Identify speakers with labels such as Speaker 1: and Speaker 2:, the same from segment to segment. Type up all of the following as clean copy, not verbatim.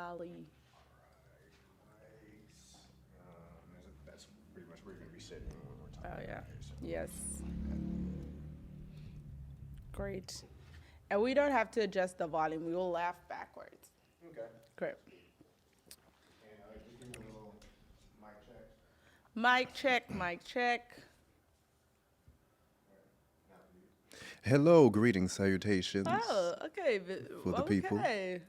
Speaker 1: Valley.
Speaker 2: That's pretty much where you're going to be sitting when we're
Speaker 1: Oh,
Speaker 2: talking.
Speaker 1: yeah.
Speaker 2: So.
Speaker 1: Yes. Great. And we don't have to adjust the volume. We will laugh backwards.
Speaker 2: Okay.
Speaker 1: Great.
Speaker 2: And just give me a little mic check.
Speaker 1: Mic check, mic check.
Speaker 3: Hello, greetings, salutations.
Speaker 1: Oh, okay.
Speaker 3: For the people.
Speaker 1: Okay.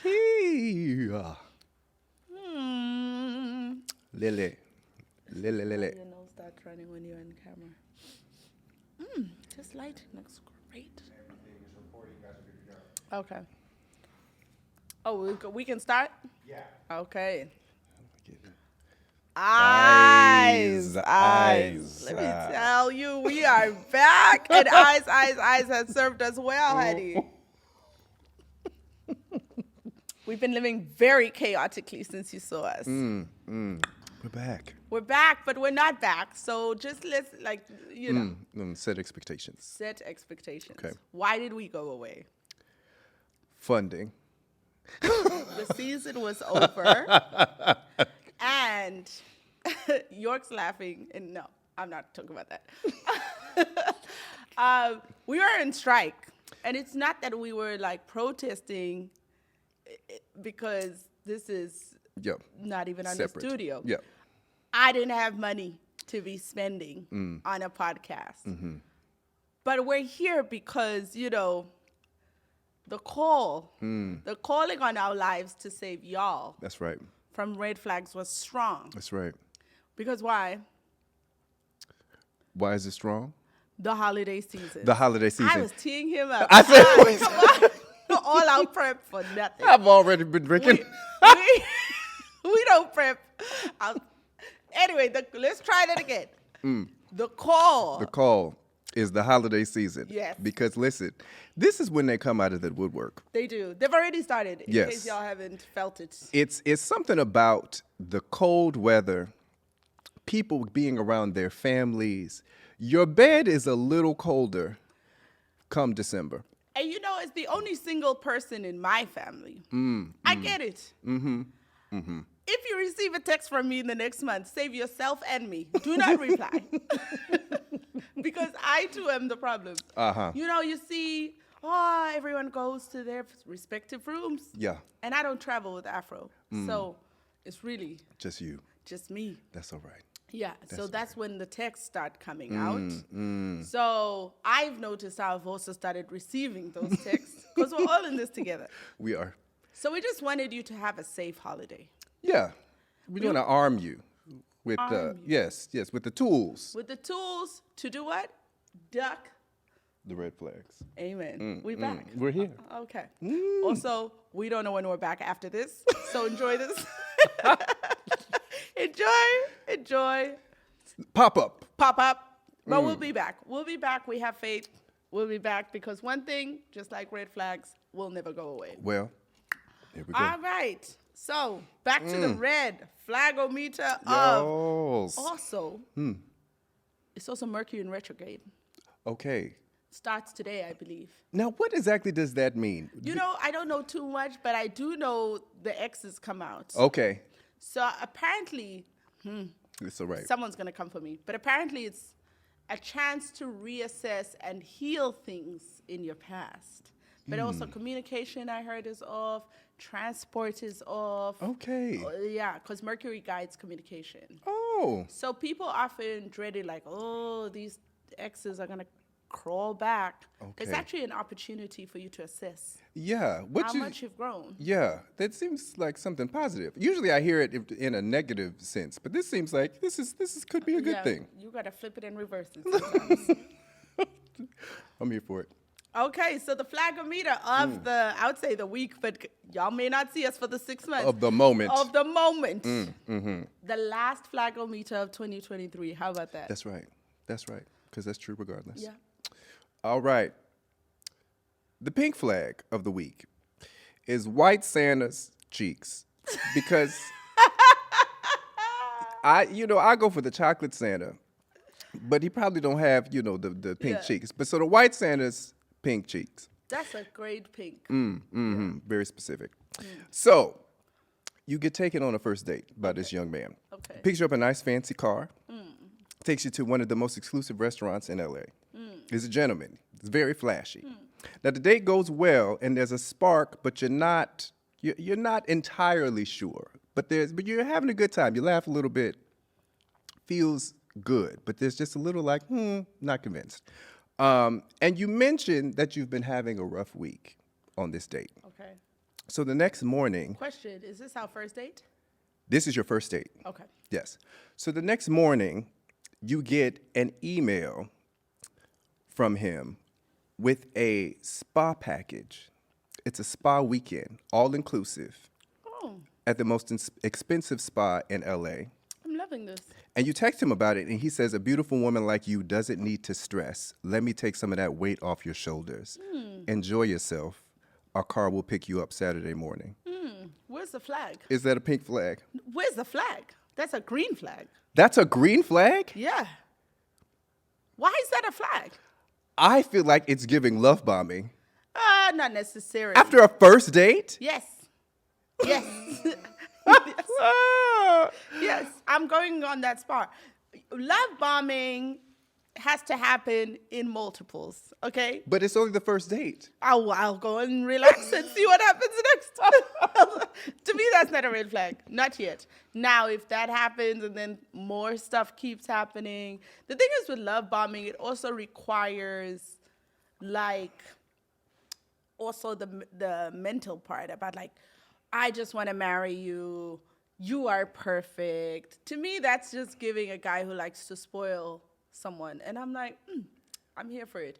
Speaker 3: Hey,
Speaker 1: Hmm.
Speaker 3: Lily. Lily, Lily.
Speaker 1: Your nose starts running when you're on camera. This lighting looks great.
Speaker 2: Everything is recording. You guys are good to go.
Speaker 1: Okay. Oh, we can start?
Speaker 2: Yeah.
Speaker 1: Okay.
Speaker 3: Eyes,
Speaker 1: Eyes.
Speaker 3: eyes.
Speaker 1: Let me tell you, we are back. And eyes has served us well, honey. We've been living very chaotically since you saw us.
Speaker 3: We're back.
Speaker 1: We're back, but we're not back. So just let's,
Speaker 3: Set expectations.
Speaker 1: set expectations.
Speaker 3: Okay.
Speaker 1: Why did we go away?
Speaker 3: Funding.
Speaker 1: The season was over. And York's laughing. And no, I'm not talking about that. We were in strike. And it's not that we were like protesting because this is
Speaker 3: Yep.
Speaker 1: not even on
Speaker 3: Separate.
Speaker 1: the studio.
Speaker 3: Yep.
Speaker 1: I didn't have money to be spending on a podcast. But we're here because, the call, the calling on our lives to save y'all
Speaker 3: That's right.
Speaker 1: from red flags was strong.
Speaker 3: That's right.
Speaker 1: Because why?
Speaker 3: Why is it strong?
Speaker 1: The holiday season.
Speaker 3: The holiday season.
Speaker 1: I was teeing him up.
Speaker 3: I said, wait.
Speaker 1: Come on. All out prep for nothing.
Speaker 3: I've already been drinking.
Speaker 1: We don't prep. Anyway, let's try that again. The call.
Speaker 3: The call is the holiday season.
Speaker 1: Yes.
Speaker 3: Because listen, this is when they come out of the woodwork.
Speaker 1: They do. They've already started, in
Speaker 3: Yes.
Speaker 1: case y'all haven't felt it.
Speaker 3: It's something about the cold weather, people being around their families. Your bed is a little colder come December.
Speaker 1: And as the only single person in my family, I get it. If you receive a text from me in the next month, save yourself and me. Do not reply. Because I too am the problem.
Speaker 3: Uh-huh.
Speaker 1: You see, everyone goes to their respective rooms.
Speaker 3: Yeah,
Speaker 1: And I don't travel with Afro. So it's really
Speaker 3: just you.
Speaker 1: just me.
Speaker 3: That's all right.
Speaker 1: Yeah, so
Speaker 3: That's
Speaker 1: that's when the texts start coming out. So I've noticed how I've also started receiving those texts because we're all in this together.
Speaker 3: We are.
Speaker 1: So we just wanted you to have a safe holiday
Speaker 3: Yeah. We want to arm you with
Speaker 1: Arm you.
Speaker 3: yes, with the tools.
Speaker 1: with the tools to do what? Duck.
Speaker 3: The red flags.
Speaker 1: Amen. We back.
Speaker 3: We're here.
Speaker 1: Okay. Also, we don't know when we're back after this, so enjoy this. enjoy.
Speaker 3: Pop up.
Speaker 1: Pop up. But we'll be back. We'll be back. We have faith. We'll be back because one thing, just like red flags, will never go away.
Speaker 3: Well, here we go.
Speaker 1: All right. So back to the red flagometer of
Speaker 3: Yes.
Speaker 1: also. It's also Mercury in retrograde.
Speaker 3: Okay.
Speaker 1: Starts today, I believe.
Speaker 3: Now, what exactly does that mean?
Speaker 1: I don't know too much, but I do know the X's come out.
Speaker 3: Okay.
Speaker 1: So apparently,
Speaker 3: It's all right.
Speaker 1: someone's going to come for me, but apparently it's a chance to reassess and heal things in your past. But also communication, I heard, is off. Transport is off.
Speaker 3: Okay.
Speaker 1: Yeah, because Mercury guides communication.
Speaker 3: Oh.
Speaker 1: So people often dreaded like, these exes are going to crawl back. It's
Speaker 3: Okay.
Speaker 1: actually an opportunity for you to assess
Speaker 3: Yeah.
Speaker 1: how much you've grown.
Speaker 3: Yeah, that seems like something positive. Usually I hear it in a negative sense, but this seems like this could be a good
Speaker 1: Yeah,
Speaker 3: thing.
Speaker 1: You got to flip it and reverse it sometimes.
Speaker 3: I'm here for it.
Speaker 1: Okay, so the flagometer of I would say the week, but y'all may not see us for the 6 months.
Speaker 3: Of the moment.
Speaker 1: Of the moment. The last flagometer of 2023. How about that?
Speaker 3: That's right. Because that's true regardless.
Speaker 1: Yeah.
Speaker 3: All right. The pink flag of the week is White Santa's cheeks. Because I go for the chocolate Santa, but he probably don't have, the pink
Speaker 1: Yeah.
Speaker 3: cheeks. But so the White Santa's pink cheeks.
Speaker 1: That's a great pink.
Speaker 3: Very specific. So, you get taken on a first date by this young man.
Speaker 1: Okay.
Speaker 3: Picks you up a nice fancy car. Takes you to one of the most exclusive restaurants in LA. He's a gentleman. It's very flashy. Now the date goes well, and there's a spark, but you're not entirely sure. But you're having a good time. You laugh a little bit. Feels good, but there's just a little like, not convinced. And you mentioned that you've been having a rough week on this date.
Speaker 1: Okay.
Speaker 3: So the next morning,
Speaker 1: Question, is this our first date?
Speaker 3: this is your first date.
Speaker 1: Okay.
Speaker 3: Yes. So the next morning, you get an email from him with a spa package. It's a spa weekend, all inclusive,
Speaker 1: Oh,
Speaker 3: at the most expensive spa in LA.
Speaker 1: I'm loving this.
Speaker 3: And you text him about it, and he says, a beautiful woman like you doesn't need to stress. Let me take some of that weight off your shoulders. Enjoy yourself. Our car will pick you up Saturday morning.
Speaker 1: Where's the flag?
Speaker 3: Is that a pink flag?
Speaker 1: Where's the flag? That's a green flag.
Speaker 3: That's a green flag?
Speaker 1: Yeah. Why is that a flag?
Speaker 3: I feel like it's giving love bombing.
Speaker 1: Not necessarily.
Speaker 3: After a first date?
Speaker 1: Yes. Yes. Yes. I'm going on that spot. Love bombing has to happen in multiples, okay?
Speaker 3: But it's only the first date.
Speaker 1: I'll go and relax and see what happens next. To me, that's not a red flag. Not yet. Now, if that happens and then more stuff keeps happening, the thing is with love bombing, it also requires like also the mental part about like, I just want to marry you. You are perfect. To me, that's just giving a guy who likes to spoil someone. And I'm like, I'm here for it.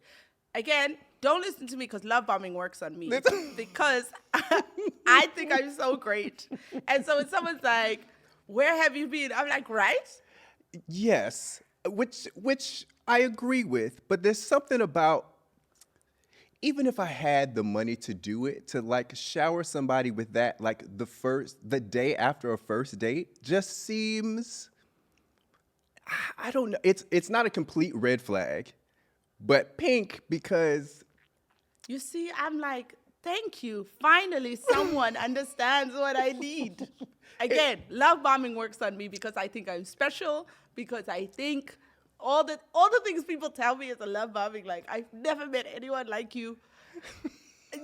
Speaker 1: Again, don't listen to me because love bombing works on me because I think I'm so great. And so when someone's like, where have you been? I'm like, right?
Speaker 3: Yes, which I agree with, but there's something about, even if I had the money to do it, to like shower somebody with that, like the day after a first date just seems, I don't know. It's not a complete red flag, but pink because.
Speaker 1: You see, I'm like, thank you. Finally, someone understands what I need. Again, love bombing works on me because I think I'm special, because I think all the things people tell me is a love bombing. Like, I've never met anyone like you.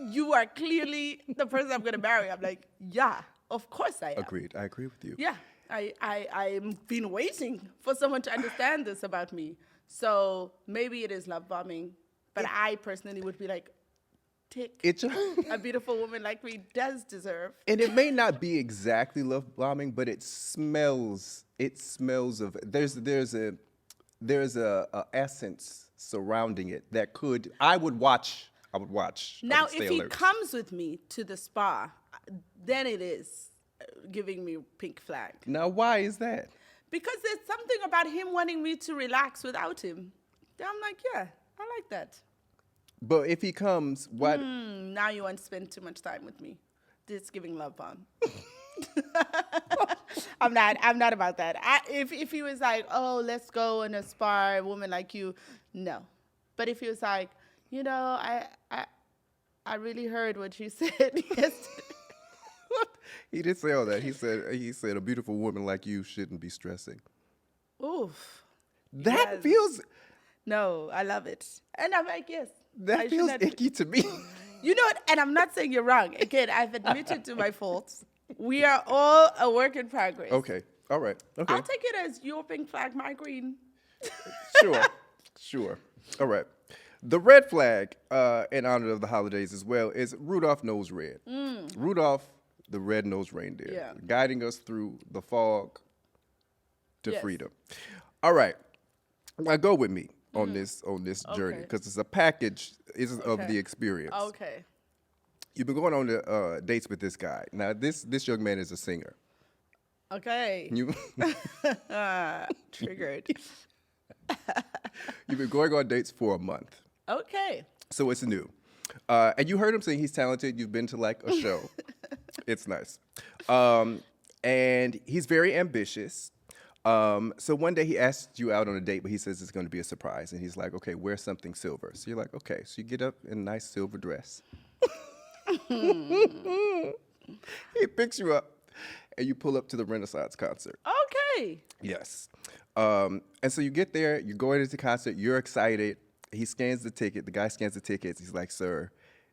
Speaker 1: You are clearly the person I'm going to marry. I'm like, yeah, of course I am.
Speaker 3: Agreed. I agree with you.
Speaker 1: Yeah, I've been waiting for someone to understand this about me. So maybe it is love bombing, but I personally would be like, tick. A beautiful woman like me does deserve.
Speaker 3: And it may not be exactly love bombing, but it smells. It smells of. There's a essence surrounding it that could. I would watch.
Speaker 1: Now, if he comes with me to the spa, then it is giving me pink flag.
Speaker 3: Now, why is that?
Speaker 1: Because there's something about him wanting me to relax without him. Then I'm like, yeah, I like that.
Speaker 3: But if he comes, what?
Speaker 1: Now you want to spend too much time with me. This giving love bomb. I'm not about that. If he was like, oh, let's go in a spa, a woman like you, no. But if he was like, you know, I really heard what you said yesterday.
Speaker 3: He did say all that. He said a beautiful woman like you shouldn't be stressing.
Speaker 1: Oof.
Speaker 3: That
Speaker 1: Yes.
Speaker 3: feels.
Speaker 1: No, I love it. And I'm like, yes. I
Speaker 3: That
Speaker 1: should
Speaker 3: feels
Speaker 1: not-
Speaker 3: icky to me.
Speaker 1: You know what? And I'm not saying you're wrong. Again, I've admitted to my faults. We are all a work in progress.
Speaker 3: Okay. All right. Okay.
Speaker 1: I'll take it as your pink flag, my green.
Speaker 3: Sure. All right. The red flag, in honor of the holidays as well, is Rudolph Knows Red. Rudolph, the red-nosed reindeer,
Speaker 1: Yeah.
Speaker 3: guiding us through the fog to
Speaker 1: Yes.
Speaker 3: freedom. All right. Now go with me on this journey
Speaker 1: Okay.
Speaker 3: because it's a package of
Speaker 1: Okay.
Speaker 3: the experience.
Speaker 1: Okay.
Speaker 3: You've been going on to dates with this guy. Now this young man is a singer.
Speaker 1: Okay.
Speaker 3: You
Speaker 1: Triggered.
Speaker 3: you've been going on dates for a month.
Speaker 1: Okay.
Speaker 3: So it's new. And you heard him saying he's talented. You've been to like a show. It's nice. And he's very ambitious. So one day he asked you out on a date, but he says it's going to be a surprise. And he's like, okay, wear something silver. So you're like, okay. So you get up in a nice silver dress. He picks you up, and you pull up to the Renaissance concert.
Speaker 1: Okay.
Speaker 3: Yes. And so you get there, you're going into the concert, you're excited. He scans the ticket. The guy scans the tickets. He's like, sir,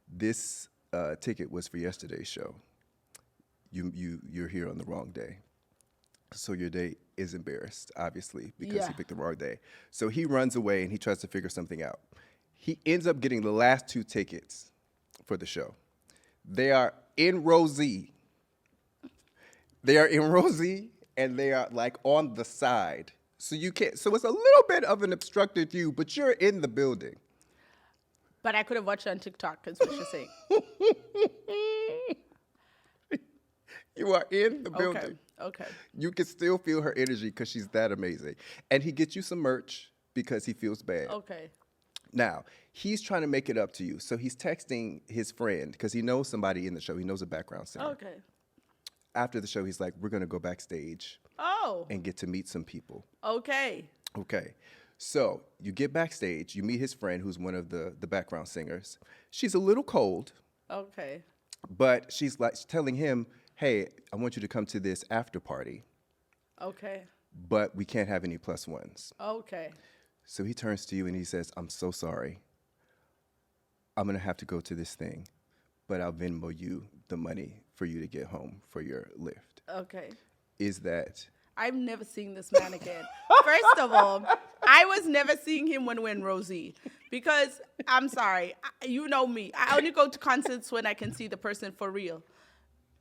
Speaker 3: this ticket was for yesterday's show. You're here on the wrong day. So your date is embarrassed, obviously, because he picked the wrong day. So he runs away and he tries to figure something out. He ends up getting the last 2 tickets for the show. They are in row Z. They are in row Z, and they are like on the side. So you can't. So it's a little bit of an obstructed view, but you're in the building.
Speaker 1: But I could have watched it on TikTok, is what you're saying.
Speaker 3: You are in the building.
Speaker 1: Okay.
Speaker 3: You can still feel her energy because she's that amazing. And he gets you some merch because he feels bad.
Speaker 1: Okay.
Speaker 3: Now, he's trying to make it up to you. So he's texting his friend because he knows somebody in the show. He knows a background singer.
Speaker 1: Okay.
Speaker 3: After the show, he's like, we're going to go backstage and get to meet some people.
Speaker 1: Okay.
Speaker 3: Okay. So you get backstage. You meet his friend, who's one of the background singers. She's a little cold.
Speaker 1: Okay.
Speaker 3: But she's like telling him, hey, I want you to come to this after party,
Speaker 1: Okay.
Speaker 3: but we can't have any +1s.
Speaker 1: Okay.
Speaker 3: So he turns to you and he says, I'm so sorry. I'm going to have to go to this thing, but I'll Venmo you the money for you to get home for your Lyft.
Speaker 1: Okay.
Speaker 3: Is that...
Speaker 1: I've never seen this man again. First of all, I was never seeing him when we're in Rosie because, I'm sorry, you know me. I only go to concerts when I can see the person for real.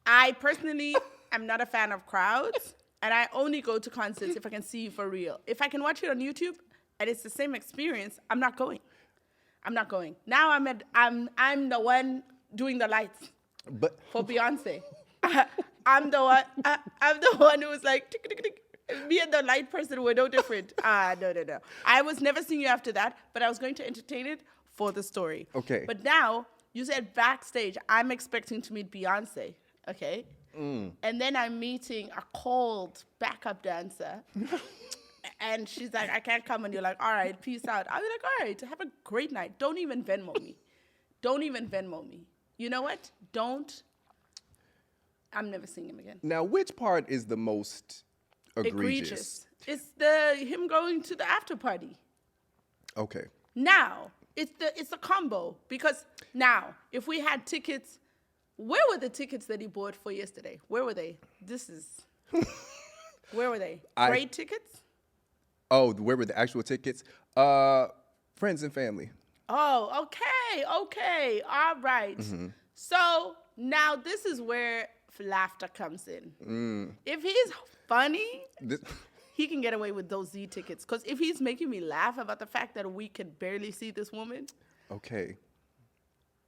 Speaker 1: I personally am not a fan of crowds, and I only go to concerts if I can see you for real. If I can watch it on YouTube and it's the same experience, I'm not going. I'm not going. Now I'm the one doing the lights for Beyonce. I'm the one who was like, tick, tick, tick. Me and the light person were no different. No. I was never seeing you after that, but I was going to entertain it for the story.
Speaker 3: Okay.
Speaker 1: But now you said backstage. I'm expecting to meet Beyonce. Okay. And then I'm meeting a cold backup dancer. And she's like, I can't come. And you're like, all right, peace out. I'll be like, all right, have a great night. Don't even Venmo me. Don't even Venmo me. You know what? Don't. I'm never seeing him again.
Speaker 3: Now, which part is the most egregious?
Speaker 1: It's him going to the after party.
Speaker 3: Okay.
Speaker 1: Now, it's a combo. Because now, if we had tickets, where were the tickets that he bought for yesterday? Where were they? Where were they? Great tickets?
Speaker 3: Oh, where were the actual tickets? Friends and family.
Speaker 1: Oh, okay. All right.
Speaker 3: Mm-hmm.
Speaker 1: So now this is where laughter comes in. If he's funny, he can get away with those Z tickets. Because if he's making me laugh about the fact that we can barely see this woman.
Speaker 3: Okay.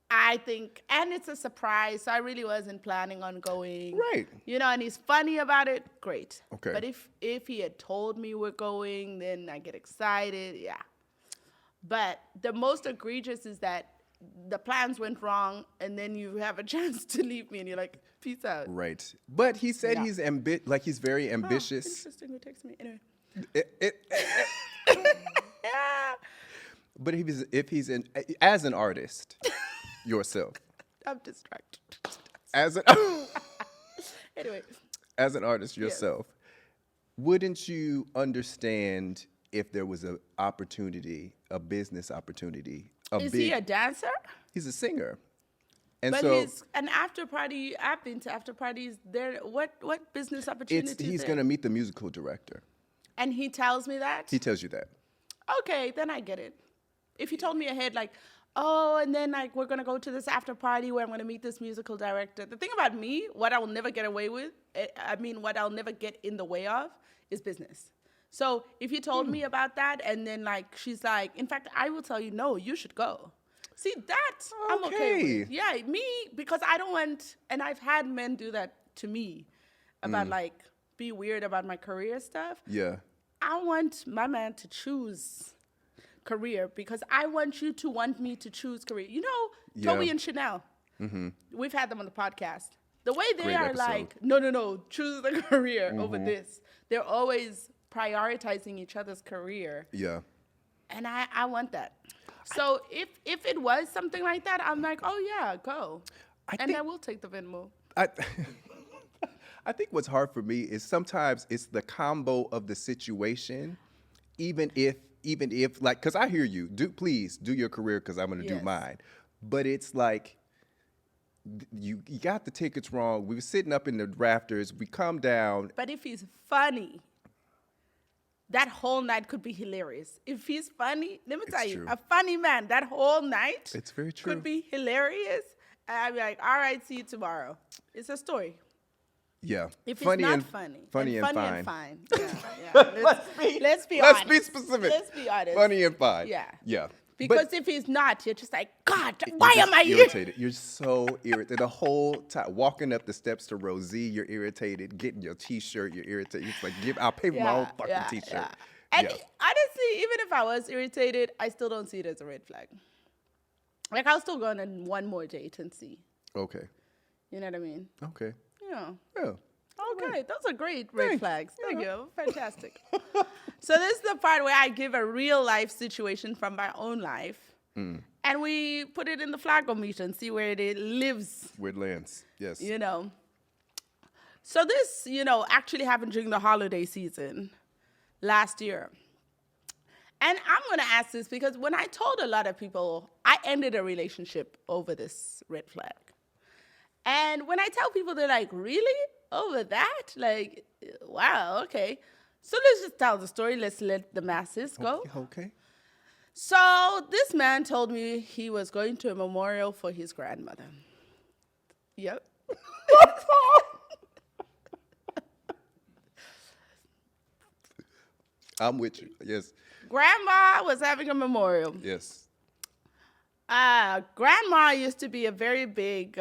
Speaker 1: I think, and it's a surprise, so I really wasn't planning on going.
Speaker 3: Right.
Speaker 1: You know, and he's funny about it, great.
Speaker 3: Okay.
Speaker 1: But if he had told me we're going, then I get excited, yeah. But the most egregious is that the plans went wrong, and then you have a chance to leave me, and you're like, peace out.
Speaker 3: Right. But he said he's he's very ambitious.
Speaker 1: Interesting who texts me. Anyway.
Speaker 3: Yeah. But if he's as an artist yourself.
Speaker 1: I'm distracted. Anyway.
Speaker 3: As an artist yourself, wouldn't you understand if there was an opportunity, a business opportunity?
Speaker 1: Is he a dancer?
Speaker 3: He's a singer. And
Speaker 1: but
Speaker 3: so
Speaker 1: he's an after party. I've been to after parties. There, what business opportunity?
Speaker 3: He's going to meet the musical director.
Speaker 1: And he tells me that?
Speaker 3: He tells you that.
Speaker 1: Okay, then I get it. If he told me ahead, like, oh, and then like we're gonna go to this after party where I'm gonna meet this musical director. The thing about me, what I will never get away with, what I'll never get in the way of, is business. So if he told me about that, and then like she's like, in fact, I will tell you, no, you should go. See, that I'm okay with. Yeah, me, because I don't want, and I've had men do that to me about like be weird about my career stuff.
Speaker 3: Yeah.
Speaker 1: I want my man to choose career because I want you to want me to choose career. You know, Toby and Chanel. Mm-hmm. We've had them on the podcast. The way they
Speaker 3: Great
Speaker 1: are
Speaker 3: episode.
Speaker 1: like, no, choose the career over this. They're always prioritizing each other's career.
Speaker 3: Yeah.
Speaker 1: And I want that. So if it was something like that, I'm like, oh yeah, go. I will take the Venmo.
Speaker 3: I I think what's hard for me is sometimes it's the combo of the situation, even if like, because I hear you, please do your career because I'm gonna do
Speaker 1: Yes.
Speaker 3: mine, but it's like you got the tickets wrong. We were sitting up in the rafters. We come down.
Speaker 1: But if he's funny, that whole night could be hilarious. If he's funny, let me tell you,
Speaker 3: true.
Speaker 1: a funny man, that whole night
Speaker 3: It's very true.
Speaker 1: could be hilarious. And I'd be like, all right, see you tomorrow. It's a story.
Speaker 3: Yeah.
Speaker 1: If
Speaker 3: funny
Speaker 1: it's not
Speaker 3: and
Speaker 1: funny.
Speaker 3: funny and
Speaker 1: funny
Speaker 3: fine.
Speaker 1: and fine. Yeah. Let's be honest.
Speaker 3: Let's be specific.
Speaker 1: Let's be honest.
Speaker 3: Funny and fine.
Speaker 1: Yeah.
Speaker 3: Yeah.
Speaker 1: Because
Speaker 3: But
Speaker 1: if he's not, you're just like, God,
Speaker 3: you're
Speaker 1: why
Speaker 3: just
Speaker 1: am I here?
Speaker 3: irritated? You're so irritated. The whole time walking up the steps to Rosie, you're irritated. Getting your T-shirt, you're irritated. It's like, I'll pay for my own fucking T-shirt.
Speaker 1: Yeah. And
Speaker 3: Yeah.
Speaker 1: honestly, even if I was irritated, I still don't see it as a red flag. Like, I'll still go on one more date and see.
Speaker 3: Okay.
Speaker 1: You know what I mean?
Speaker 3: Okay.
Speaker 1: Yeah.
Speaker 3: Yeah.
Speaker 1: Okay, those are great red
Speaker 3: Thanks.
Speaker 1: flags. Thank you. Fantastic. So this is the part where I give a real life situation from my own life. And we put it in the flagometer and see where it lives,
Speaker 3: Where it lands. Yes.
Speaker 1: you know. So this, actually happened during the holiday season last year. And I'm going to ask this because when I told a lot of people, I ended a relationship over this red flag. And when I tell people, they're like, really? Over that? Like, wow, okay. So let's just tell the story. Let's let the masses go.
Speaker 3: Okay.
Speaker 1: So this man told me he was going to a memorial for his grandmother. Yep.
Speaker 3: I'm with you. Yes.
Speaker 1: Grandma was having a memorial.
Speaker 3: Yes.
Speaker 1: Grandma used to be a very big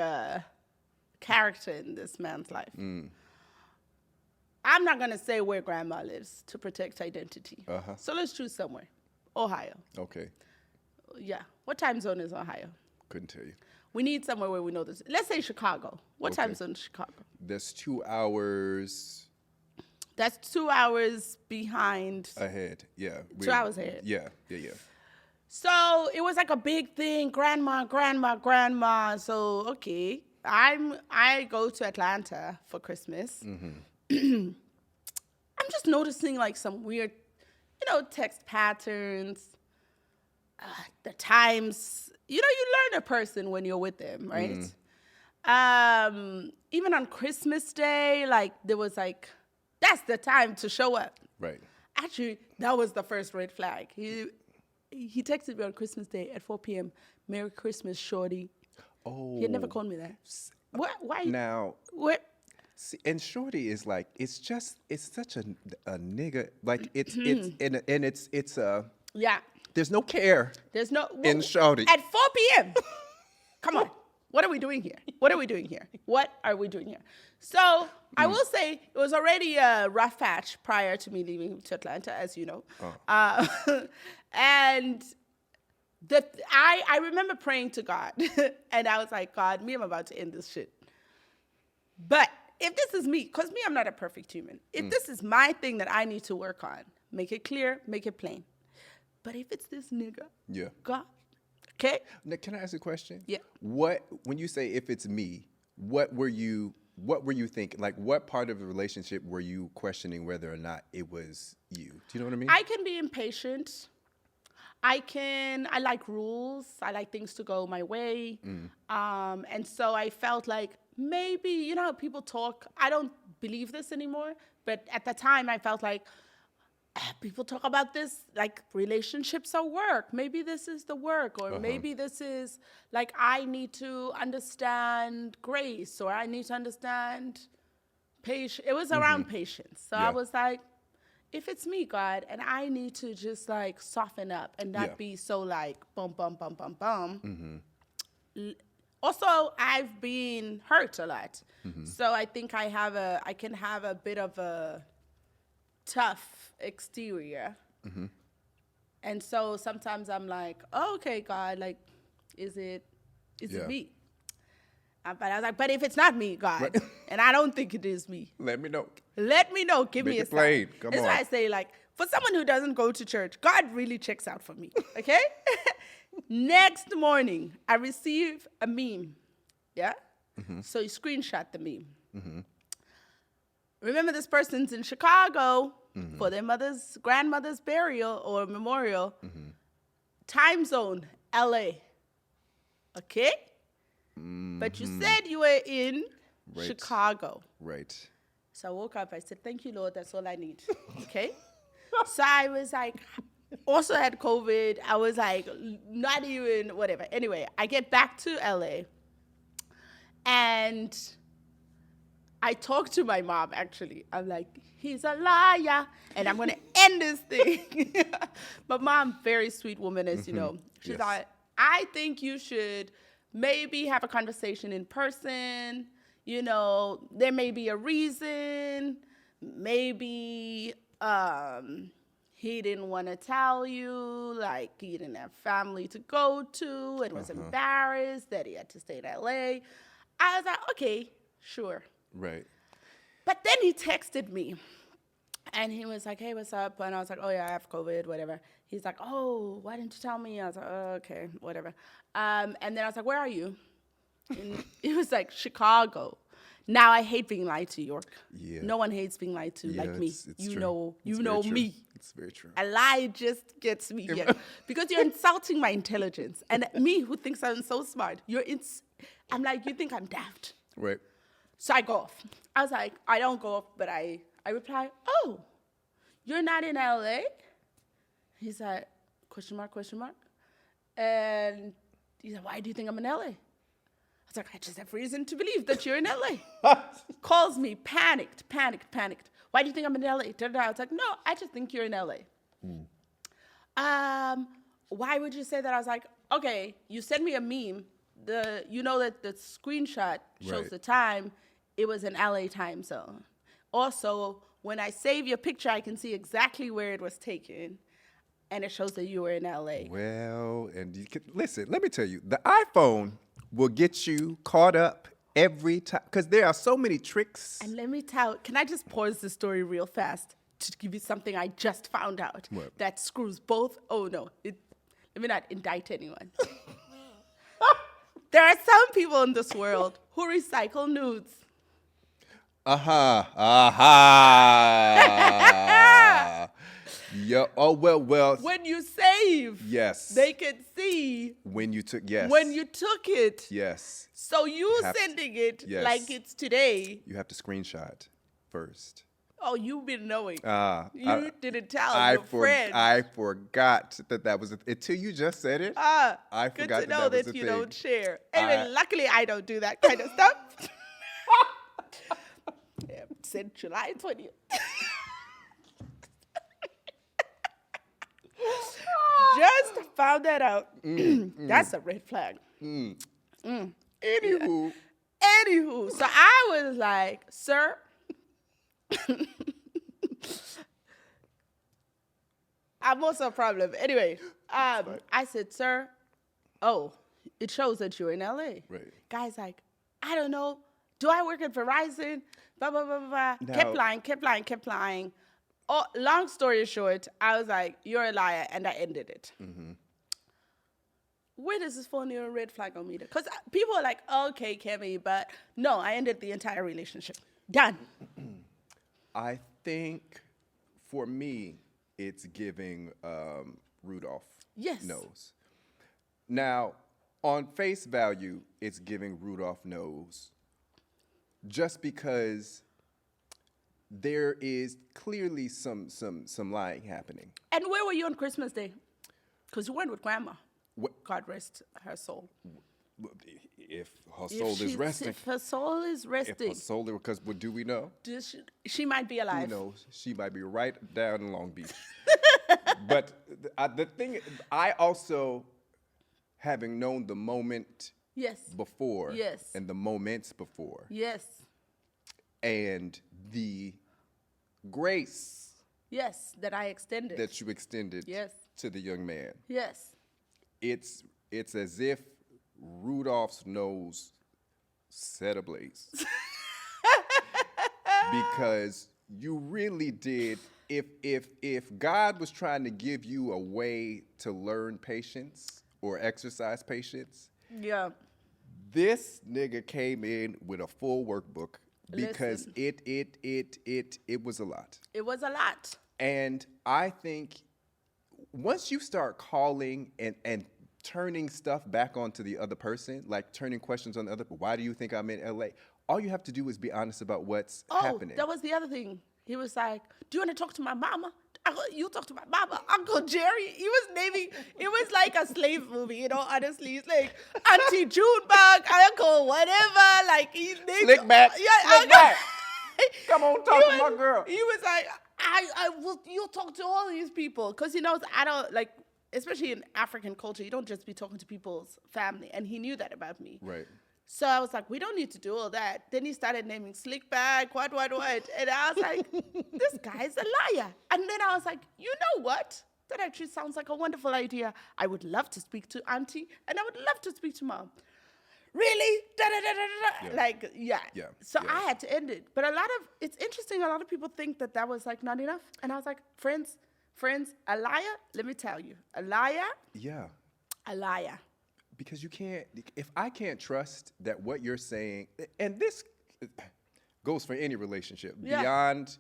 Speaker 1: character in this man's life. I'm not going to say where grandma lives to protect identity.
Speaker 3: Uh-huh.
Speaker 1: So let's choose somewhere. Ohio.
Speaker 3: Okay.
Speaker 1: Yeah. What time zone is Ohio?
Speaker 3: Couldn't tell you.
Speaker 1: We need somewhere where we know this. Let's say Chicago. What
Speaker 3: Okay.
Speaker 1: time zone is Chicago?
Speaker 3: That's 2 hours
Speaker 1: That's 2 hours behind.
Speaker 3: ahead. Yeah.
Speaker 1: 2 hours ahead.
Speaker 3: Yeah.
Speaker 1: So it was like a big thing. Grandma. So, okay. I go to Atlanta for Christmas. I'm just noticing like some weird, text patterns, the times. You learn a person when you're with them, right? Even on Christmas Day, like there was like, that's the time to show up.
Speaker 3: Right.
Speaker 1: Actually, that was the first red flag. He texted me on Christmas Day at 4 p.m. Merry Christmas, shorty.
Speaker 3: Oh.
Speaker 1: He had never called me that. What? Why?
Speaker 3: Now,
Speaker 1: What?
Speaker 3: see, and shorty is like, it's such a nigga. Like it's
Speaker 1: Yeah.
Speaker 3: there's no care.
Speaker 1: There's no.
Speaker 3: In shorty.
Speaker 1: At 4 p.m. Come on. What are we doing here? So I will say it was already a rough patch prior to me leaving to Atlanta, as you know. And I remember praying to God, and I was like, God, I'm about to end this shit. But if this is me, because I'm not a perfect human. If this is my thing that I need to work on, make it clear, make it plain. But if it's this nigga,
Speaker 3: Yeah.
Speaker 1: God, okay?
Speaker 3: Now, can I ask a question?
Speaker 1: Yeah.
Speaker 3: When you say if it's me, what were you thinking? Like, what part of the relationship were you questioning whether or not it was you? Do you know what I mean?
Speaker 1: I can be impatient. I like rules. I like things to go my way. And so I felt like maybe, how people talk. I don't believe this anymore. But at the time, I felt like people talk about this, like relationships are work. Maybe this is the work. Or maybe this is like I need to understand grace. Or I need to understand patience. It was around patience. So
Speaker 3: Yeah.
Speaker 1: I was like, if it's me, God, and I need to just like soften up and not be so like bum, bum, bum, bum, bum. Also, I've been hurt a lot. So I think I can have a bit of a tough exterior. And so sometimes I'm like, oh, okay, God, like, is it
Speaker 3: Yeah.
Speaker 1: me? But I was like, but if it's not me, God,
Speaker 3: Right.
Speaker 1: and I don't think it is me,
Speaker 3: Let me know.
Speaker 1: let me know. Give
Speaker 3: Make
Speaker 1: me a
Speaker 3: it plain.
Speaker 1: sign.
Speaker 3: Come
Speaker 1: That's
Speaker 3: on.
Speaker 1: why I say, like, for someone who doesn't go to church, God really checks out for me. Okay. Next morning, I receive a meme. Yeah. So you screenshot the meme. Remember, this person's in Chicago for their grandmother's burial or memorial. Time zone, LA. Okay? But you said you were in
Speaker 3: Right.
Speaker 1: Chicago.
Speaker 3: Right.
Speaker 1: So I woke up, I said, thank you, Lord, that's all I need. Okay? So I was like, also had COVID. I was like, not even, whatever. Anyway, I get back to LA and I talked to my mom, actually. I'm like, he's a liar, and I'm going to end this thing. But mom, very sweet woman, as you know. She's
Speaker 3: Yes.
Speaker 1: like, I think you should maybe have a conversation in person. You know, there may be a reason. Maybe he didn't want to tell you, like he didn't have family to go to and was embarrassed that he had to stay in LA. I was like, okay, sure.
Speaker 3: Right.
Speaker 1: But then he texted me and he was like, hey, what's up? And I was like, oh, yeah, I have COVID, whatever. He's like, oh, why didn't you tell me? I was like, oh, okay, whatever. And then I was like, where are you? And he was like, Chicago. Now I hate being lied to, York.
Speaker 3: Yeah.
Speaker 1: No one hates being lied to like me.
Speaker 3: It's
Speaker 1: You
Speaker 3: true.
Speaker 1: know,
Speaker 3: It's
Speaker 1: you
Speaker 3: very
Speaker 1: know
Speaker 3: true.
Speaker 1: me.
Speaker 3: It's very true.
Speaker 1: A lie just gets me here because you're insulting my intelligence. And me, who thinks I'm so smart, I'm like, you think I'm daft.
Speaker 3: Right.
Speaker 1: So I go off. I was like, I don't go off, but I reply, oh, you're not in LA? He's like, question mark, question mark. And he's like, why do you think I'm in LA? I was like, I just have reason to believe that you're in LA. Calls me, panicked. Why do you think I'm in LA? I was like, no, I just think you're in LA. Why would you say that? I was like, okay, you sent me a meme. You know that the screenshot shows
Speaker 3: Right.
Speaker 1: the time. It was an LA time zone. Also, when I save your picture, I can see exactly where it was taken, and it shows that you were in LA.
Speaker 3: Well, and listen, let me tell you, the iPhone will get you caught up every time because there are so many tricks.
Speaker 1: And let me can I just pause the story real fast to give you something I just found out
Speaker 3: What?
Speaker 1: that screws both? Oh, no. Let me not indict anyone. There are some people in this world who recycle nudes.
Speaker 3: Yeah. Oh, well.
Speaker 1: When you save,
Speaker 3: Yes.
Speaker 1: they can see
Speaker 3: When you took, yes.
Speaker 1: when you took it.
Speaker 3: Yes.
Speaker 1: So you
Speaker 3: Have to-
Speaker 1: sending it
Speaker 3: yes.
Speaker 1: like it's today.
Speaker 3: You have to screenshot first.
Speaker 1: Oh, you've been knowing.
Speaker 3: I
Speaker 1: Didn't tell
Speaker 3: I
Speaker 1: your friend.
Speaker 3: I forgot that was until you just said it. I
Speaker 1: Good
Speaker 3: forgot
Speaker 1: to know
Speaker 3: that was
Speaker 1: that
Speaker 3: a
Speaker 1: you
Speaker 3: thing.
Speaker 1: don't share. Anyway,
Speaker 3: I-
Speaker 1: luckily I don't do that kind of stuff. Yeah, said July 20th. Just found that out. That's a red flag.
Speaker 3: Anywho,
Speaker 1: Anywho, so I was like, sir, I'm also a problem. Anyway, I said, sir, oh, it shows that you're in LA.
Speaker 3: Right.
Speaker 1: Guy's like, I don't know. Do I work at Verizon? Blah, blah, blah, blah, blah.
Speaker 3: No.
Speaker 1: Kept lying. Oh, long story short, I was like, you're a liar, and I ended it. Where does this fall near a red flag on me? Because people are like, okay, Kemi, but no, I ended the entire relationship. Done.
Speaker 3: I think for me, it's giving Rudolph
Speaker 1: Yes.
Speaker 3: knows. Now, on face value, it's giving Rudolph knows. Just because there is clearly some lying happening.
Speaker 1: And where were you on Christmas Day? Because you weren't with Grandma.
Speaker 3: What,
Speaker 1: God rest her soul.
Speaker 3: if her soul is resting?
Speaker 1: If her soul is
Speaker 3: If
Speaker 1: resting,
Speaker 3: her soul, because what do we know?
Speaker 1: she might be alive.
Speaker 3: Who knows? She might be right down in Long Beach. But the thing, I also, having known the moment
Speaker 1: Yes.
Speaker 3: before
Speaker 1: Yes.
Speaker 3: and the moments before
Speaker 1: Yes.
Speaker 3: and the grace
Speaker 1: Yes. That I extended.
Speaker 3: that you extended
Speaker 1: Yes.
Speaker 3: to the young man,
Speaker 1: Yes.
Speaker 3: it's as if Rudolph's nose set ablaze. Because you really did. If God was trying to give you a way to learn patience or exercise patience,
Speaker 1: Yeah.
Speaker 3: this nigga came in with a full workbook because
Speaker 1: Listen.
Speaker 3: it was a lot.
Speaker 1: It was a lot.
Speaker 3: And I think once you start calling and turning stuff back onto the other person, like turning questions on the other, why do you think I'm in LA? All you have to do is be honest about what's happening.
Speaker 1: That was the other thing. He was like, do you want to talk to my mama? You talk to my mama, Uncle Jerry. He was naming, it was like a slave movie, you know, honestly. It's like Auntie Junebug, Uncle whatever, like he's named.
Speaker 3: Slick back, slick back. Come on, talk to my girl.
Speaker 1: He was like, you'll talk to all these people. Because he knows I don't, like, especially in African culture, you don't just be talking to people's family. And he knew that about me.
Speaker 3: Right.
Speaker 1: So I was like, we don't need to do all that. Then he started naming Slickback, what. And I was like, this guy's a liar. And then I was like, you know what? That actually sounds like a wonderful idea. I would love to speak to Auntie, and I would love to speak to Mom. Really?
Speaker 3: Yeah.
Speaker 1: Like, yeah. So
Speaker 3: Yeah.
Speaker 1: I had to end it. But it's interesting, a lot of people think that was like not enough. And I was like, friends, a liar, let me tell you, a liar.
Speaker 3: Yeah.
Speaker 1: A liar.
Speaker 3: Because you can't, if I can't trust that what you're saying, and this goes for any relationship, beyond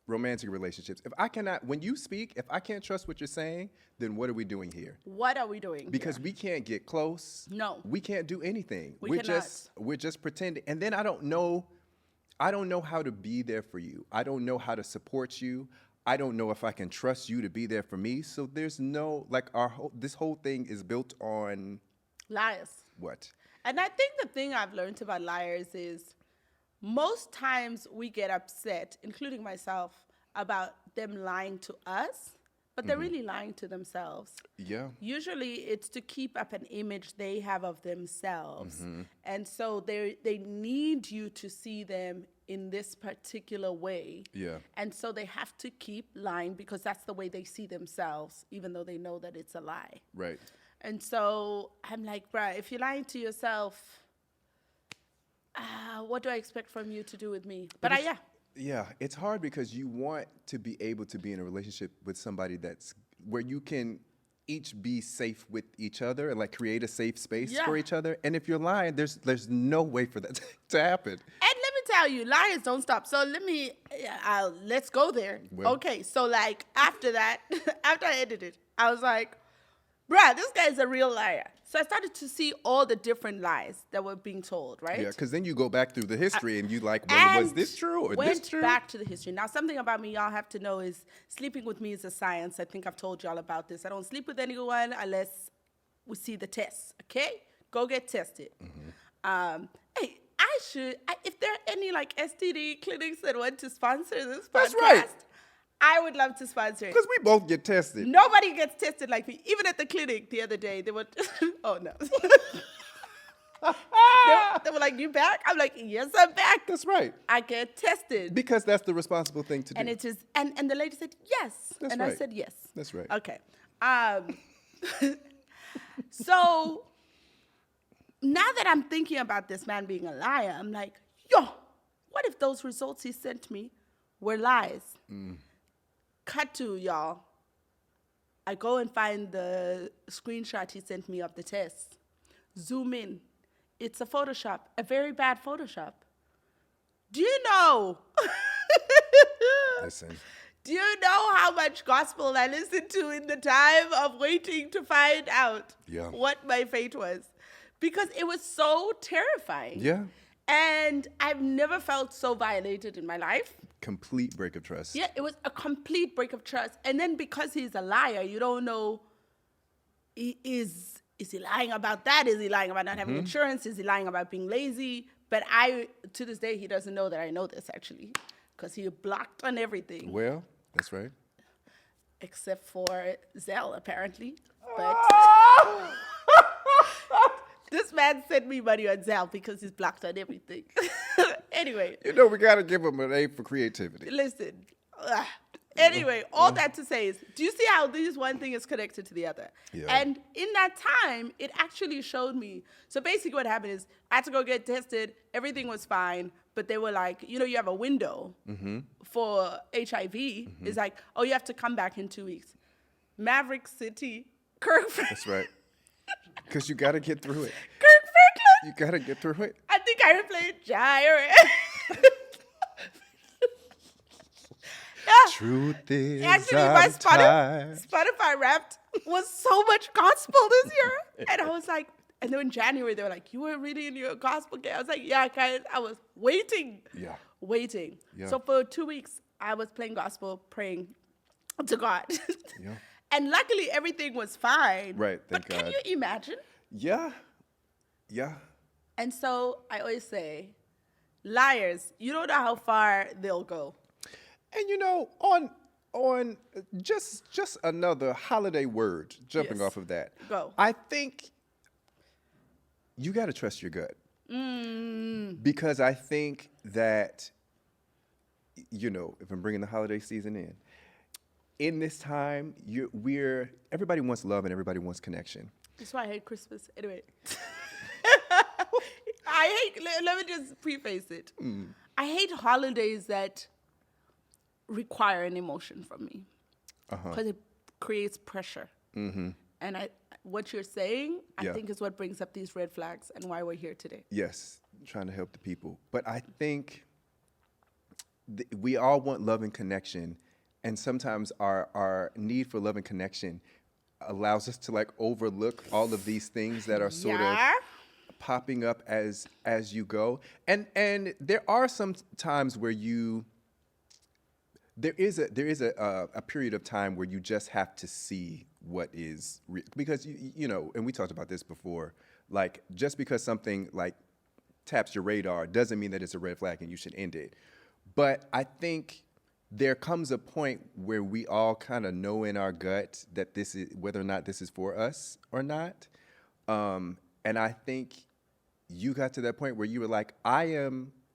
Speaker 3: romantic relationships. If I cannot, when you speak, if I can't trust what you're saying, then what are we doing here?
Speaker 1: What are we doing
Speaker 3: Because
Speaker 1: here?
Speaker 3: we can't get close.
Speaker 1: No.
Speaker 3: We can't do anything.
Speaker 1: We're
Speaker 3: just pretending. And then I don't know how to be there for you. I don't know how to support you. I don't know if I can trust you to be there for me. So there's no, like, this whole thing is built on
Speaker 1: liars.
Speaker 3: What?
Speaker 1: And I think the thing I've learned about liars is most times we get upset, including myself, about them lying to us, but they're really lying to themselves.
Speaker 3: Yeah.
Speaker 1: Usually it's to keep up an image they have of themselves. And so they need you to see them in this particular way.
Speaker 3: Yeah.
Speaker 1: And so they have to keep lying because that's the way they see themselves, even though they know that it's a lie.
Speaker 3: Right.
Speaker 1: And so I'm like, bruh, if you're lying to yourself, what do I expect from you to do with me? But
Speaker 3: Yeah, it's hard because you want to be able to be in a relationship with somebody that's where you can each be safe with each other and like create a safe space for each other. And if you're lying, there's no way for that to happen.
Speaker 1: And let me tell you, liars don't stop. So let's go there.
Speaker 3: Well.
Speaker 1: Okay, so like after that, after I edited, I was like, bruh, this guy's a real liar. So I started to see all the different lies that were being told, right?
Speaker 3: Yeah, because then you go back through the history and you like, well, was this true or this true?
Speaker 1: Went back to the history. Now, something about me y'all have to know is sleeping with me is a science. I think I've told y'all about this. I don't sleep with anyone unless we see the tests, okay? Go get tested. Hey, if there are any like STD clinics that want to sponsor this podcast,
Speaker 3: That's right.
Speaker 1: I would love to sponsor it.
Speaker 3: Because we both get tested.
Speaker 1: Nobody gets tested like me. Even at the clinic the other day, they were, oh no. They were like, you back? I'm like, yes, I'm back.
Speaker 3: That's right.
Speaker 1: I get tested.
Speaker 3: Because that's the responsible thing to do.
Speaker 1: And it is, and the lady said, yes.
Speaker 3: That's
Speaker 1: and
Speaker 3: right.
Speaker 1: I said, yes.
Speaker 3: That's right.
Speaker 1: Okay. So now that I'm thinking about this man being a liar, I'm like, yo, what if those results he sent me were lies? Cut to, y'all. I go and find the screenshot he sent me of the test. Zoom in. It's a Photoshop, a very bad Photoshop. Do you know?
Speaker 3: Listen.
Speaker 1: Do you know how much gospel I listened to in the time of waiting to find out what my fate was? Because it was so terrifying.
Speaker 3: Yeah.
Speaker 1: And I've never felt so violated in my life.
Speaker 3: Complete break of trust.
Speaker 1: Yeah, it was a complete break of trust. And then because he's a liar, you don't know, is he lying about that? Is he lying about not having insurance? Is he lying about being lazy? But to this day, he doesn't know that I know this, actually, because he blocked on everything.
Speaker 3: Well, that's right.
Speaker 1: Except for Zelle, apparently. But this man sent me money on Zelle because he's blocked on everything. Anyway.
Speaker 3: You know, we got to give him an A for creativity.
Speaker 1: Listen, Anyway, all that to say is, do you see how this one thing is connected to the other?
Speaker 3: Yeah.
Speaker 1: And in that time, it actually showed me. So basically what happened is I had to go get tested. Everything was fine. But they were like, you have a window for HIV. It's like, oh, you have to come back in 2 weeks. Maverick City, Kirk Franklin.
Speaker 3: That's right. Because you got to get through it.
Speaker 1: Kirk Franklin.
Speaker 3: You got to get through it.
Speaker 1: I think I replayed Gyre.
Speaker 3: Truth is,
Speaker 1: Actually,
Speaker 3: I'm
Speaker 1: my
Speaker 3: tired.
Speaker 1: Spotify Wrapped was so much gospel this year. And I was like, and then in January, they were like, you were really in your gospel game. I was like, yeah, guys, I was waiting.
Speaker 3: Yeah.
Speaker 1: Waiting.
Speaker 3: Yeah.
Speaker 1: So for 2 weeks, I was playing gospel, praying to God.
Speaker 3: Yeah.
Speaker 1: And luckily, everything was fine.
Speaker 3: Right, thank
Speaker 1: But can
Speaker 3: God.
Speaker 1: you imagine?
Speaker 3: Yeah. Yeah.
Speaker 1: And so I always say, liars, you don't know how far they'll go.
Speaker 3: And on just another holiday word, jumping
Speaker 1: Yes.
Speaker 3: off of that.
Speaker 1: Go.
Speaker 3: I think you got to trust your gut. Because I think that, if I'm bringing the holiday season in this time, everybody wants love and everybody wants connection.
Speaker 1: That's why I hate Christmas. Anyway. Let me just preface it. I hate holidays that require an emotion from me. Because it creates pressure. And what you're saying, I
Speaker 3: Yeah.
Speaker 1: think is what brings up these red flags and why we're here today.
Speaker 3: Yes, trying to help the people. But I think we all want love and connection. And sometimes our need for love and connection allows us to overlook all of these things that are sort of popping up as you go. And there are some times where there is a period of time where you just have to see what is real. Because and we talked about this before, just because something taps your radar doesn't mean that it's a red flag and you should end it. But I think there comes a point where we all kind of know in our gut that this is whether or not this is for us or not. And I think you got to that point where you were like,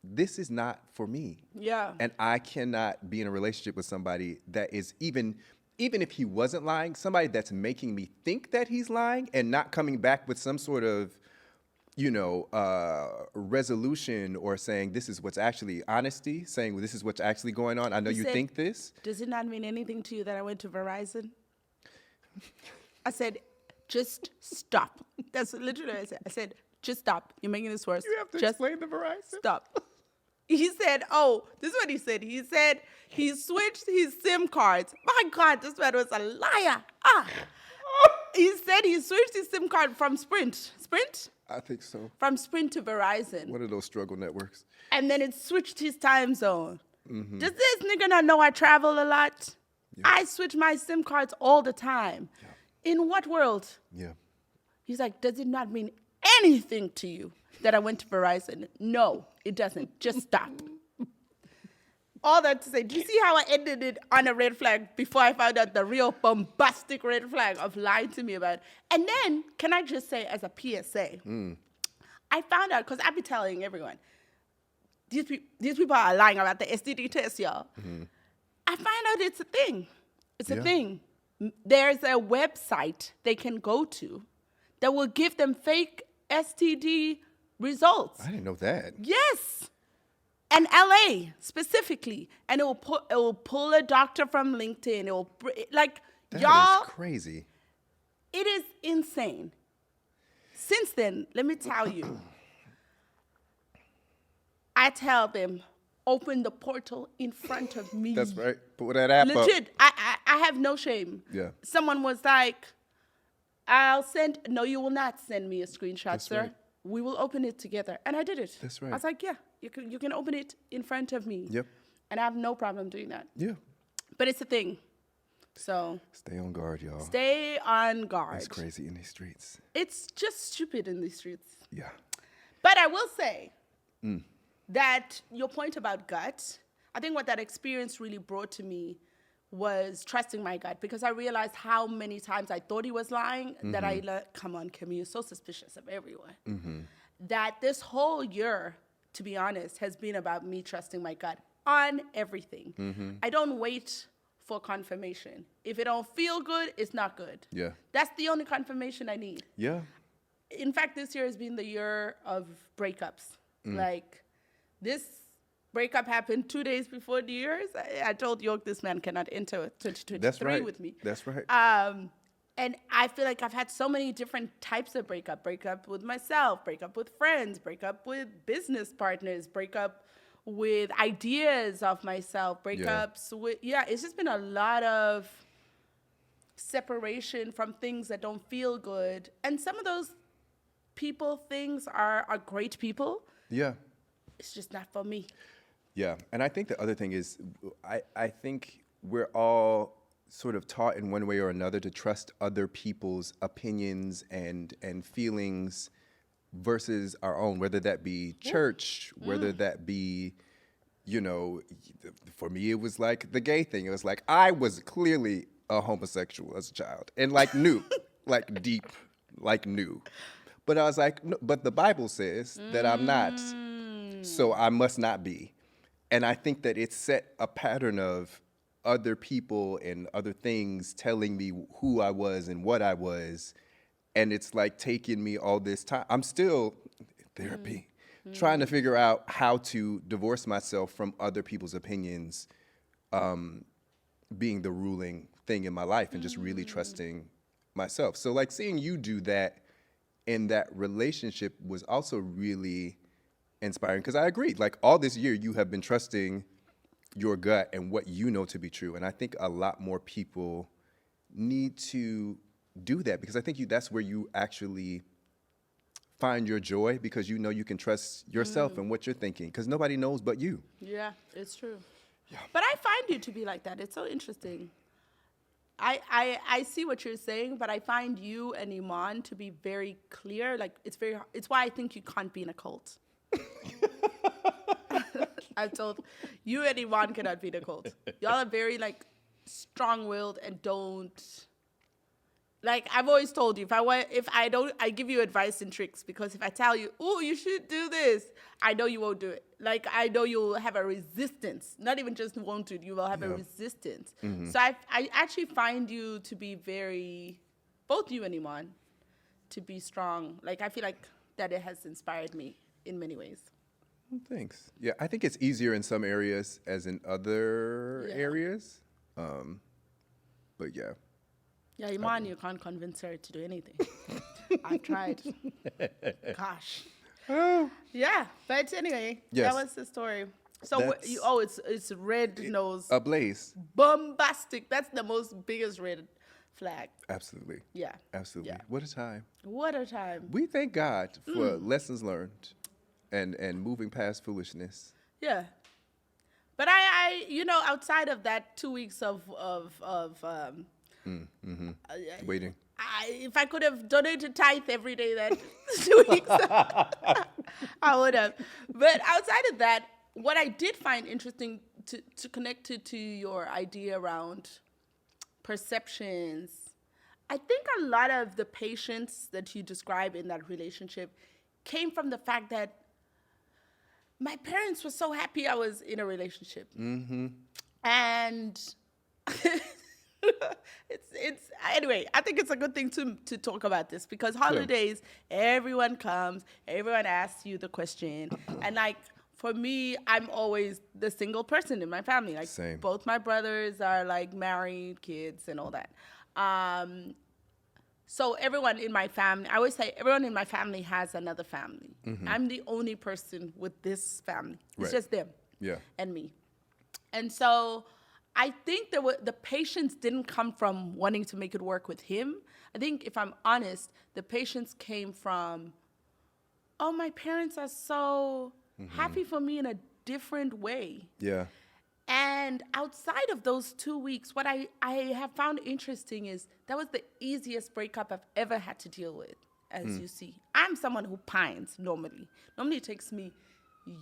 Speaker 3: this is not for me.
Speaker 1: Yeah.
Speaker 3: And I cannot be in a relationship with somebody that is even if he wasn't lying, somebody that's making me think that he's lying and not coming back with some sort of, resolution or saying this is what's actually honesty, saying this is what's actually going on. I know you think this.
Speaker 1: Does it not mean anything to you that I went to Verizon? I said, just stop. That's literally what I said. I said, just stop. You're making this worse.
Speaker 3: You have to
Speaker 1: just
Speaker 3: explain the Verizon.
Speaker 1: Stop. He said, this is what he said. He said he switched his SIM cards. My God, this man was a liar. He said he switched his SIM card from Sprint. Sprint?
Speaker 3: I think so.
Speaker 1: From Sprint to Verizon.
Speaker 3: One of those struggle networks.
Speaker 1: And then it switched his time zone. Does this nigga not know I travel a lot? Yeah. I switch my SIM cards all the time. Yeah. In what world?
Speaker 3: Yeah.
Speaker 1: He's like, does it not mean anything to you that I went to Verizon? No, it doesn't. Just stop. All that to say, do you see how I ended it on a red flag before I found out the real bombastic red flag of lying to me about it? And then, can I just say as a PSA, I found out, because I be telling everyone, these people are lying about the STD test, y'all. I find out it's a thing. It's a thing. There's a website they can go to that will give them fake STD results.
Speaker 3: I didn't know that.
Speaker 1: Yes. And LA specifically. And it will pull a doctor from LinkedIn. It will
Speaker 3: That
Speaker 1: y'all.
Speaker 3: is crazy.
Speaker 1: It is insane. Since then, let me tell you, I tell them, open the portal in front of me.
Speaker 3: That's right. Put that app up.
Speaker 1: Legit. I have no shame.
Speaker 3: Yeah.
Speaker 1: Someone was like, no, you will not send me a screenshot,
Speaker 3: That's
Speaker 1: sir.
Speaker 3: right.
Speaker 1: We will open it together. And I did it.
Speaker 3: That's right.
Speaker 1: I was like, yeah, you can open it in front of me.
Speaker 3: Yep.
Speaker 1: And I have no problem doing that.
Speaker 3: Yeah.
Speaker 1: But it's a thing. So
Speaker 3: Stay on guard, y'all.
Speaker 1: stay on guard.
Speaker 3: It's crazy in these streets.
Speaker 1: It's just stupid in these streets.
Speaker 3: Yeah.
Speaker 1: But I will say that your point about gut, I think what that experience really brought to me was trusting my gut, because I realized how many times I thought he was lying that I let, come on, Kim, you're so suspicious of everyone. That this whole year, to be honest, has been about me trusting my gut on everything. I don't wait for confirmation. If it don't feel good, it's not good.
Speaker 3: Yeah.
Speaker 1: That's the only confirmation I need.
Speaker 3: Yeah.
Speaker 1: In fact, this year has been the year of breakups. Like, this breakup happened 2 days before New Year's. I told York this man cannot enter 2023
Speaker 3: That's right.
Speaker 1: with me.
Speaker 3: That's right.
Speaker 1: And I feel like I've had so many different types of breakup. Breakup with myself, breakup with friends, breakup with business partners, breakup with ideas of myself, breakups with, it's just been a lot of separation from things that don't feel good. And some of those things are great people.
Speaker 3: Yeah.
Speaker 1: It's just not for me.
Speaker 3: Yeah. And I think the other thing is, I think we're all sort of taught in one way or another to trust other people's opinions and feelings versus our own, whether that be church, whether that be, you know, for me, it was like the gay thing. It was like, I was clearly a homosexual as a child and like knew, like deep, like knew. But I was like, no, but the Bible says that I'm not, so I must not be. And I think that it set a pattern of other people and other things telling me who I was and what I was. And it's like taking me all this time. I'm still in therapy, trying to figure out how to divorce myself from other people's opinions being the ruling thing in my life and just really trusting myself. So like seeing you do that in that relationship was also really inspiring because I agree. Like all this year you have been trusting your gut and what you know to be true. And I think a lot more people need to do that because I think that's where you actually find your joy because you know you can trust yourself and what you're thinking because nobody knows but you.
Speaker 1: Yeah, it's true. Yeah. But I find you to be like that. It's so interesting. I see what you're saying, but I find you and Iman to be very clear. Like it's why I think you can't be in a cult. I've told you and Iman cannot be in a cult. Y'all are very like strong-willed and don't. Like I've always told you, I give you advice and tricks because if I tell you, oh, you should do this, I know you won't do it. Like I know you'll have a resistance, not even just won't do it, you will have a resistance. So I actually find you to be both you and Iman, to be strong. Like I feel like that it has inspired me in many ways.
Speaker 3: Thanks. Yeah, I think it's easier in some areas as in other areas. But yeah.
Speaker 1: Yeah, Iman, you can't convince her to do anything. I've tried. Gosh. Yeah, but anyway, that was the story. So it's red nose.
Speaker 3: Ablaze.
Speaker 1: Bombastic. That's the most biggest red flag.
Speaker 3: Absolutely.
Speaker 1: Yeah.
Speaker 3: Absolutely.
Speaker 1: Yeah.
Speaker 3: What a time.
Speaker 1: What a time.
Speaker 3: We thank God for lessons learned and moving past foolishness.
Speaker 1: Yeah. But I outside of that 2 weeks of
Speaker 3: Waiting.
Speaker 1: if I could have donated tithe every day that 2 weeks, I would have. But outside of that, what I did find interesting to connect to your idea around perceptions, I think a lot of the patience that you describe in that relationship came from the fact that my parents were so happy I was in a relationship. And anyway, I think it's a good thing to talk about this because holidays, everyone comes, everyone asks you the question. And like, for me, I'm always the single person in my family. Like
Speaker 3: Same.
Speaker 1: Both my brothers are like married, kids and all that. So everyone in my family, I always say everyone in my family has another family. I'm the only person with this family. It's just them and me. And so I think the patience didn't come from wanting to make it work with him. I think, if I'm honest, the patience came from, oh, my parents are so happy for me in a different way.
Speaker 3: Yeah.
Speaker 1: And outside of those 2 weeks, what I have found interesting is that was the easiest breakup I've ever had to deal with, as you see. I'm someone who pines normally. Normally it takes me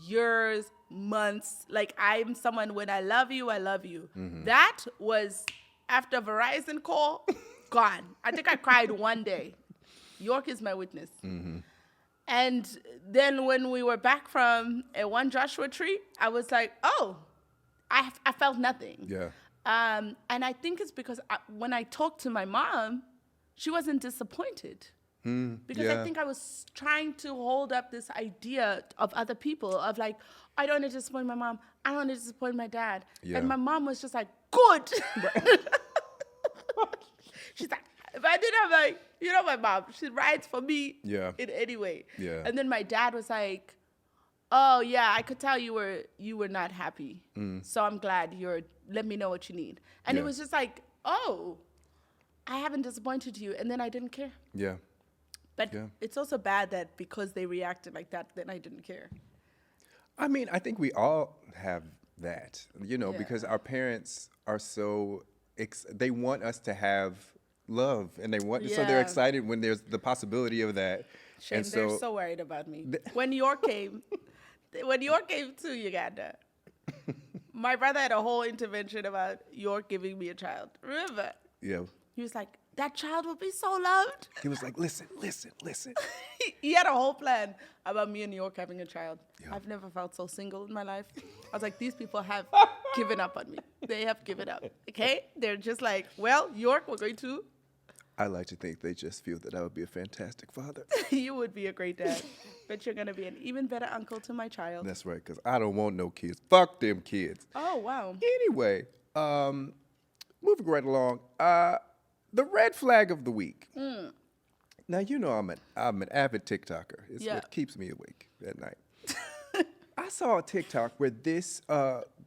Speaker 1: years, months. Like I'm someone, when I love you, I love you. That was after Verizon call, gone. I think I cried one day. York is my witness. And then when we were back from a One Joshua tree, I was like, oh, I felt nothing.
Speaker 3: Yeah.
Speaker 1: And I think it's because when I talked to my mom, she wasn't disappointed. Because I think I was trying to hold up this idea of other people of like, I don't want to disappoint my mom. I don't want to disappoint my dad.
Speaker 3: Yeah.
Speaker 1: And my mom was just like, good. She's like, if I didn't have like, you know, my mom, she rides for me in any way.
Speaker 3: Yeah.
Speaker 1: And then my dad was like, oh yeah, I could tell you were not happy. So I'm glad let me know what you need. And it was just like, oh, I haven't disappointed you. And then I didn't care.
Speaker 3: Yeah.
Speaker 1: But it's also bad that because they reacted like that, then I didn't care.
Speaker 3: I mean, I think we all have that, you know, because our parents are so, they want us to have love, and they want, so they're excited when there's the possibility of that.
Speaker 1: Shame,
Speaker 3: and
Speaker 1: they're so worried about me. When York came to Uganda, my brother had a whole intervention about York giving me a child. Remember?
Speaker 3: Yeah.
Speaker 1: He was like, that child will be so loved.
Speaker 3: He was like, listen.
Speaker 1: He had a whole plan about me and York having a child.
Speaker 3: Yeah.
Speaker 1: I've never felt so single in my life. I was like, these people have given up on me. They have given up. Okay? They're just like, well, York, we're going to.
Speaker 3: I like to think they just feel that I would be a fantastic father.
Speaker 1: You would be a great dad. But you're going to be an even better uncle to my child.
Speaker 3: That's right, because I don't want no kids. Fuck them kids.
Speaker 1: Oh, wow.
Speaker 3: Anyway, moving right along. The red flag of the week. Now, you know I'm an avid TikToker. It's what keeps me awake at night. I saw a TikTok where this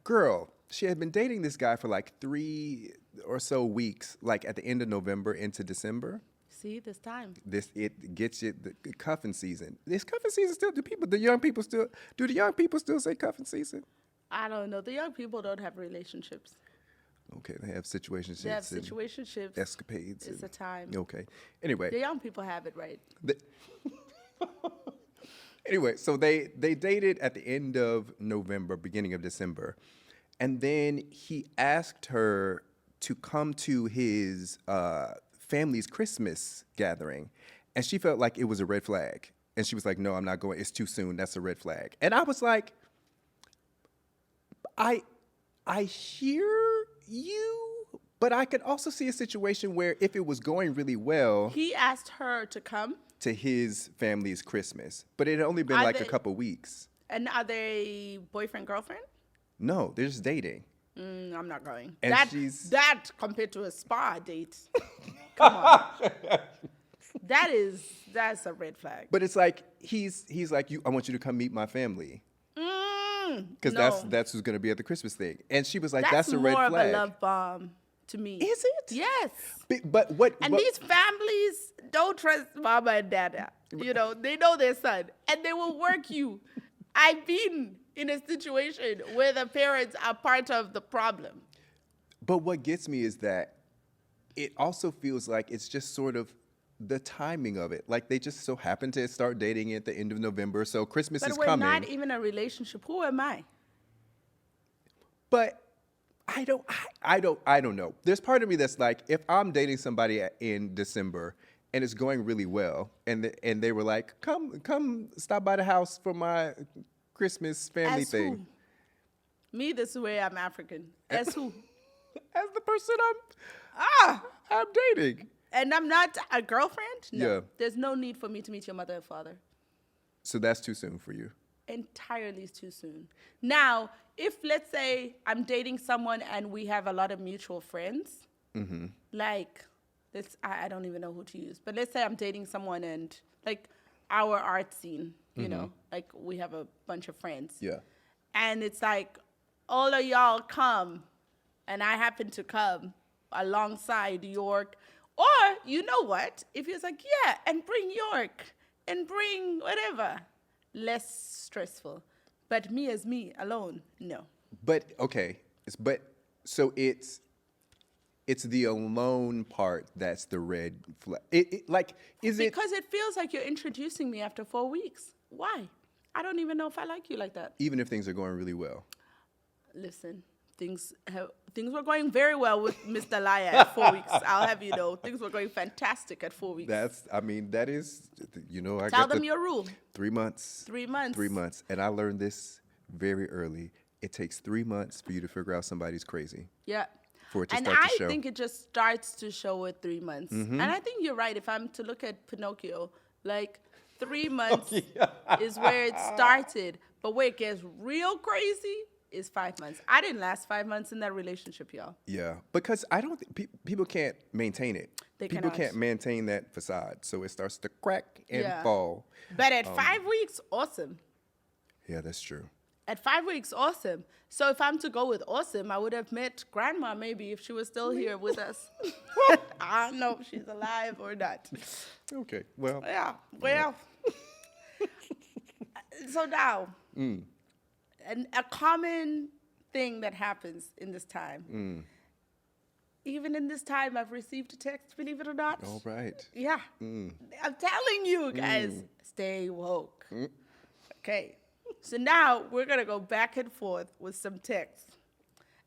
Speaker 3: girl, she had been dating this guy for like 3 or so weeks, like at the end of November into December.
Speaker 1: See, this time.
Speaker 3: It gets you the cuffing season. Is cuffing season still? Do the young people still say cuffing season?
Speaker 1: I don't know. The young people don't have relationships.
Speaker 3: Okay, they have situationships.
Speaker 1: They have situationships.
Speaker 3: Escapades.
Speaker 1: It's a time.
Speaker 3: Okay. Anyway.
Speaker 1: The young people have it right.
Speaker 3: Anyway, so they dated at the end of November, beginning of December. And then he asked her to come to his family's Christmas gathering. And she felt like it was a red flag. And she was like, no, I'm not going. It's too soon. That's a red flag. And I was like, I hear you, but I could also see a situation where if it was going really well.
Speaker 1: He asked her to come
Speaker 3: to his family's Christmas, but it had only been a couple weeks.
Speaker 1: And are they boyfriend, girlfriend?
Speaker 3: No, they're just dating.
Speaker 1: I'm not going.
Speaker 3: And
Speaker 1: that compared to a spa date, come on. That's a red flag.
Speaker 3: But it's like he's like, I want you to come meet my family. Because that's who's going to be at the Christmas thing. And she was like, that's a red flag.
Speaker 1: That's more of a love bomb to me.
Speaker 3: Is it?
Speaker 1: Yes.
Speaker 3: But what?
Speaker 1: And these families don't trust mama and dada. You know, they know their son. And they will work you. I've been in a situation where the parents are part of the problem.
Speaker 3: But what gets me is that it also feels like it's just sort of the timing of it. Like they just so happen to start dating at the end of November, so Christmas is coming.
Speaker 1: But we're not even a relationship. Who am I?
Speaker 3: But I don't know. There's part of me that's like, if I'm dating somebody in December and it's going really well, and they were like, come stop by the house for my Christmas family thing.
Speaker 1: Who? Me, this way I'm African. As who?
Speaker 3: As the person I'm dating.
Speaker 1: And I'm not a girlfriend? No.
Speaker 3: Yeah.
Speaker 1: There's no need for me to meet your mother and father.
Speaker 3: So that's too soon for you?
Speaker 1: Entirely too soon. Now, if let's say I'm dating someone and we have a lot of mutual friends, like, I don't even know who to use, but let's say I'm dating someone and like our art scene, you know, like we have a bunch of friends.
Speaker 3: Yeah.
Speaker 1: And it's like, all of y'all come, and I happen to come alongside York. Or, you know what? If he was like, yeah, and bring York, and bring whatever, less stressful. But me as me alone, no.
Speaker 3: But, okay, so it's the alone part that's the red flag.
Speaker 1: Because it feels like you're introducing me after 4 weeks. Why? I don't even know if I like you like that.
Speaker 3: Even if things are going really well.
Speaker 1: Listen, things were going very well with Mr. Laya at 4 weeks. I'll have you know, things were going fantastic at 4 weeks.
Speaker 3: That is, you know, I
Speaker 1: Tell them your rule.
Speaker 3: 3 months.
Speaker 1: 3 months.
Speaker 3: 3 months. And I learned this very early. It takes 3 months for you to figure out somebody's crazy.
Speaker 1: Yeah.
Speaker 3: for it to
Speaker 1: And
Speaker 3: start to
Speaker 1: I
Speaker 3: show.
Speaker 1: think it just starts to show at 3 months. And I think you're right. If I'm to look at Pinocchio, like 3 months is where it started. But where it gets real crazy is 5 months. I didn't last 5 months in that relationship, y'all.
Speaker 3: Yeah, because I don't think people can't maintain it.
Speaker 1: They
Speaker 3: People
Speaker 1: cannot.
Speaker 3: can't maintain that facade, so it starts to crack and
Speaker 1: Yeah.
Speaker 3: fall.
Speaker 1: But at 5 weeks, awesome.
Speaker 3: Yeah, that's true.
Speaker 1: At 5 weeks, awesome. So if I'm to go with awesome, I would have met grandma maybe if she was still here with us. I don't know if she's alive or not.
Speaker 3: Okay, well,
Speaker 1: Yeah, well. So now, a common thing that happens in this time. Even in this time, I've received a text, believe it or not.
Speaker 3: all right.
Speaker 1: Yeah. I'm telling you guys, stay woke. Okay. So now we're going to go back and forth with some text.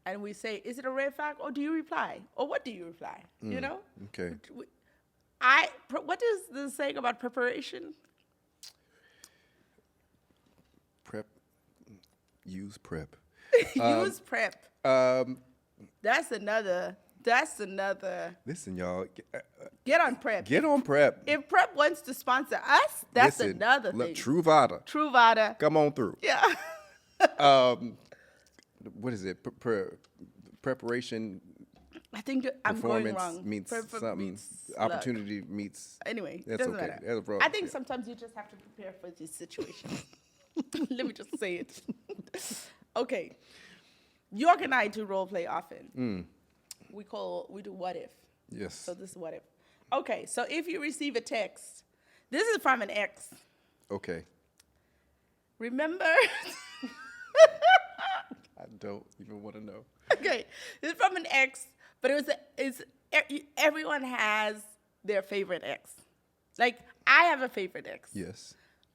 Speaker 1: And we say, is it a red flag or do you reply? Or what do you reply? You know?
Speaker 3: Okay.
Speaker 1: What is the saying about preparation?
Speaker 3: Use prep.
Speaker 1: Use prep.
Speaker 3: Um,
Speaker 1: That's another.
Speaker 3: listen, y'all,
Speaker 1: Get on prep.
Speaker 3: get on prep.
Speaker 1: If prep wants to sponsor us, that's
Speaker 3: Listen,
Speaker 1: another
Speaker 3: look,
Speaker 1: thing.
Speaker 3: Truvada,
Speaker 1: True Vada.
Speaker 3: come on through.
Speaker 1: Yeah.
Speaker 3: What is it? Preparation,
Speaker 1: I think I'm going
Speaker 3: performance
Speaker 1: wrong.
Speaker 3: meets
Speaker 1: Prep
Speaker 3: something.
Speaker 1: meets luck.
Speaker 3: Opportunity meets.
Speaker 1: Anyway,
Speaker 3: That's
Speaker 1: doesn't
Speaker 3: okay.
Speaker 1: matter.
Speaker 3: That's wrong.
Speaker 1: I think
Speaker 3: Yeah.
Speaker 1: sometimes you just have to prepare for these situations. Let me just say it. Okay. York and I do role play often. We do what if.
Speaker 3: Yes.
Speaker 1: So this is what if. Okay, so if you receive a text, this is from an ex.
Speaker 3: Okay.
Speaker 1: Remember?
Speaker 3: I don't even want to know.
Speaker 1: Okay, this is from an ex, but everyone has their favorite ex. Like, I have a favorite ex.
Speaker 3: Yes.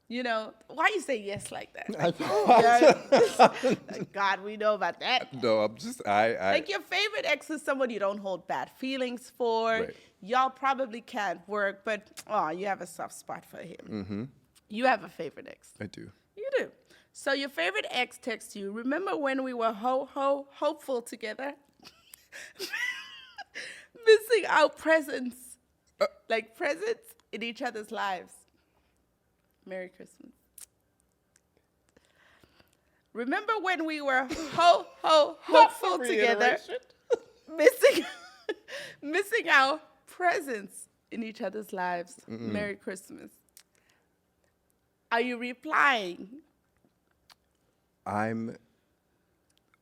Speaker 1: You know, why you say yes like that?
Speaker 3: I
Speaker 1: God, we know about that.
Speaker 3: No, I'm just I
Speaker 1: Like, your favorite ex is someone you don't hold bad feelings for.
Speaker 3: Right.
Speaker 1: Y'all probably can't work, but, you have a soft spot for him. Mm-hmm. You have a favorite ex.
Speaker 3: I do.
Speaker 1: You do. So your favorite ex texts you, remember when we were hopeful together? Missing our presents. Like presents in each other's lives. Merry Christmas. Remember when we were hopeful together? Missing our presents in each other's lives. Merry Christmas. Are you replying?
Speaker 3: I'm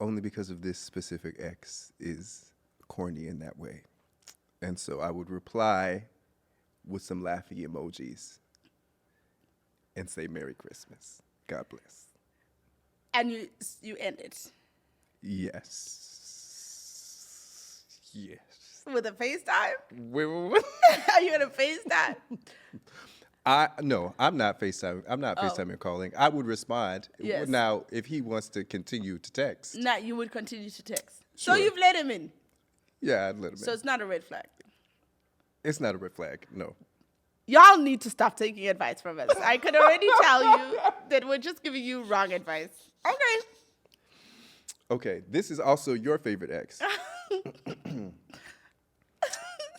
Speaker 3: only because of this specific ex is corny in that way. And so I would reply with some laughing emojis and say Merry Christmas. God bless.
Speaker 1: And you end it
Speaker 3: Yes. Yes.
Speaker 1: with a FaceTime?
Speaker 3: Wait.
Speaker 1: Are you gonna FaceTime?
Speaker 3: No, I'm not FaceTiming. I'm not FaceTiming or calling. I would respond.
Speaker 1: Yes.
Speaker 3: Now, if he wants to continue to text,
Speaker 1: No, you would continue to text.
Speaker 3: Sure.
Speaker 1: So you've let him in.
Speaker 3: yeah, I'd let him
Speaker 1: So
Speaker 3: in.
Speaker 1: it's not a red flag.
Speaker 3: It's not a red flag. No.
Speaker 1: Y'all need to stop taking advice from us. I could already tell you that we're just giving you wrong advice. Okay.
Speaker 3: Okay, this is also your favorite ex.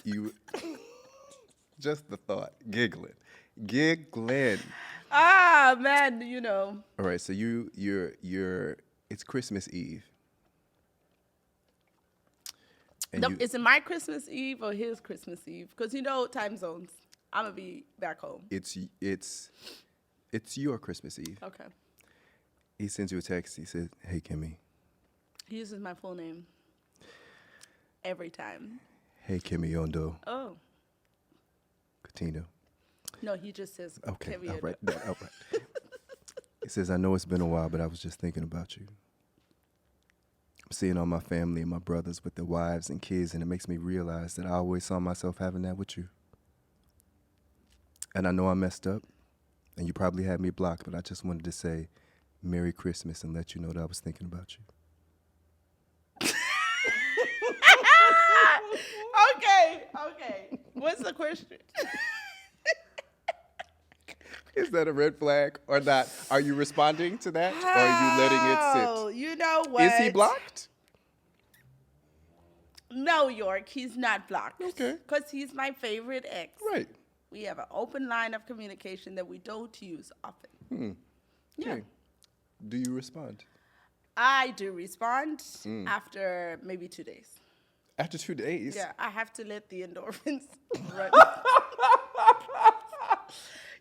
Speaker 3: You, just the thought, giggling.
Speaker 1: Ah, man, you know.
Speaker 3: All right, so you're. It's Christmas Eve. And you,
Speaker 1: Is it my Christmas Eve or his Christmas Eve? Because you know time zones. I'm gonna be back home.
Speaker 3: it's your Christmas Eve.
Speaker 1: Okay.
Speaker 3: He sends you a text. He says, "Hey, Kimmy.
Speaker 1: He uses my full name every time.
Speaker 3: Hey, Kemiyondo.
Speaker 1: Oh.
Speaker 3: Katina.
Speaker 1: No, he just says
Speaker 3: Okay,
Speaker 1: Kemiyondo.
Speaker 3: all right. He says, I know it's been a while, but I was just thinking about you. I'm seeing all my family and my brothers with their wives and kids, and it makes me realize that I always saw myself having that with you. And I know I messed up, and you probably had me blocked, but I just wanted to say Merry Christmas and let you know that I was thinking about you.
Speaker 1: Okay. What's the question?
Speaker 3: Is that a red flag or not? Are you responding to that, or are you letting it sit?
Speaker 1: You know what?
Speaker 3: Is he blocked?
Speaker 1: No, York, he's not blocked.
Speaker 3: Okay.
Speaker 1: Because he's my favorite ex.
Speaker 3: Right.
Speaker 1: We have an open line of communication that we don't use often. Yeah.
Speaker 3: Okay. Do you respond?
Speaker 1: I do respond after maybe 2 days.
Speaker 3: After 2 days?
Speaker 1: Yeah, I have to let the endorphins run.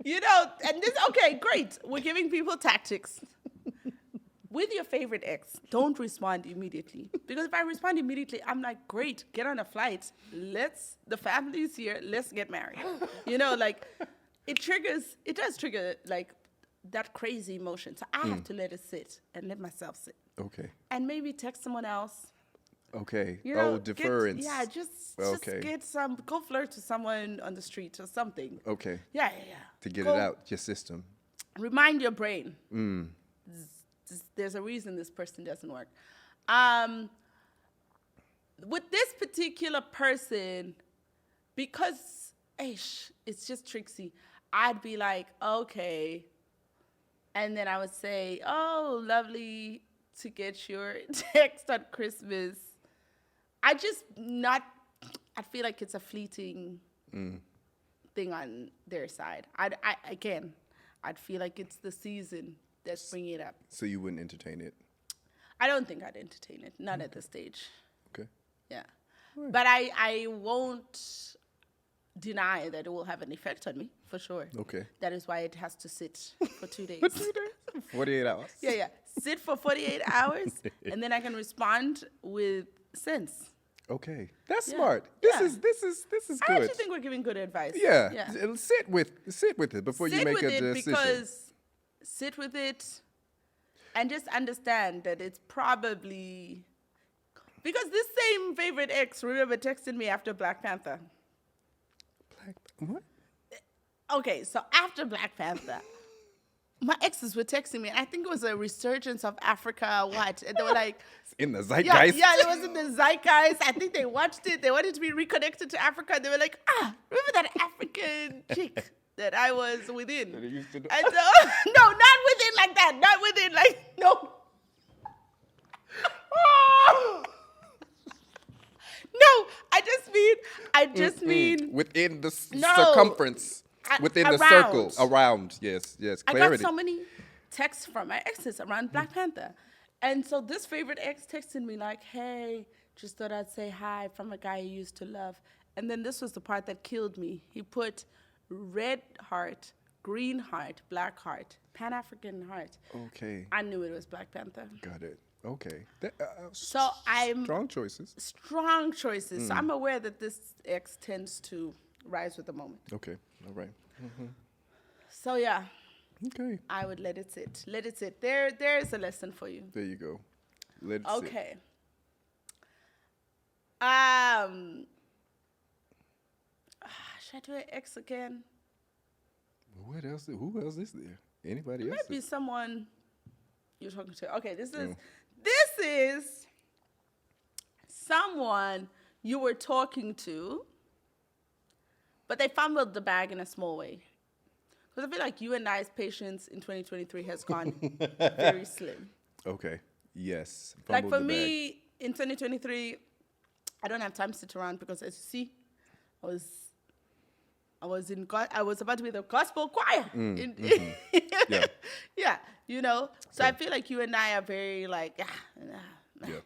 Speaker 1: And this, okay, great. We're giving people tactics. With your favorite ex, don't respond immediately. Because if I respond immediately, I'm like, great, get on a flight. The family's here, let's get married. It does trigger like that crazy emotion. So I have to let it sit and let myself sit.
Speaker 3: Okay.
Speaker 1: And maybe text someone else.
Speaker 3: Okay.
Speaker 1: Deference.
Speaker 3: Deference.
Speaker 1: Just
Speaker 3: Okay.
Speaker 1: go flirt to someone on the street or something.
Speaker 3: Okay.
Speaker 1: Yeah.
Speaker 3: To get
Speaker 1: Go
Speaker 3: it out your system.
Speaker 1: Remind your brain. There's a reason this person doesn't work. With this particular person, because it's just tricksy, I'd be like, okay. And then I would say, oh, lovely to get your text on Christmas. I feel like it's a fleeting thing on their side. I'd feel like it's the season that's bringing it up.
Speaker 3: So you wouldn't entertain it?
Speaker 1: I don't think I'd entertain it, not at this stage.
Speaker 3: Okay.
Speaker 1: Yeah. Right. But I won't deny that it will have an effect on me, for sure.
Speaker 3: Okay.
Speaker 1: That is why it has to sit for 2 days.
Speaker 3: For 2 days? 48 hours.
Speaker 1: Yeah. Sit for 48 hours, and then I can respond with sense.
Speaker 3: Okay. That's smart. This is good.
Speaker 1: I actually think we're giving good advice.
Speaker 3: Yeah. Sit with it before you make a decision.
Speaker 1: Sit with it and just understand that it's probably because this same favorite ex, remember, texted me after Black Panther.
Speaker 3: What?
Speaker 1: Okay, so after Black Panther, my exes were texting me, and I think it was a resurgence of Africa, and they were like...
Speaker 3: in the zeitgeist?
Speaker 1: Yeah, it was in the zeitgeist. I think they watched it. They wanted to be reconnected to Africa. And they were like, remember that African chick that I was within?
Speaker 3: That used to do-
Speaker 1: And so, no, not within like that. Not within like, no. No, I just mean...
Speaker 3: Within the circumference. Within the circle. Around. Yes. Clarity.
Speaker 1: I got so many texts from my exes around Black Panther. And so this favorite ex texted me like, hey, just thought I'd say hi from a guy you used to love. And then this was the part that killed me. He put red heart, green heart, black heart, Pan-African heart.
Speaker 3: Okay.
Speaker 1: I knew it was Black Panther.
Speaker 3: Got it. Okay.
Speaker 1: So I'm...
Speaker 3: Strong choices.
Speaker 1: Strong choices. So I'm aware that this ex tends to rise with the moment.
Speaker 3: Okay. All right.
Speaker 1: So yeah.
Speaker 3: Okay.
Speaker 1: I would let it sit. Let it sit. There is a lesson for you.
Speaker 3: There you go. Let it sit.
Speaker 1: Okay. Should I do an X again?
Speaker 3: What else? Who else is there? Anybody
Speaker 1: It
Speaker 3: else?
Speaker 1: might be someone you're talking to. Okay, this is someone you were talking to, but they fumbled the bag in a small way. Because I feel like you and I's patience in 2023 has gone very slim.
Speaker 3: Okay. Yes.
Speaker 1: Like for me, in 2023, I don't have time to sit around because, as you see, I was about to be the gospel choir.
Speaker 3: Yeah.
Speaker 1: Yeah, So I feel like you and I are very like, it's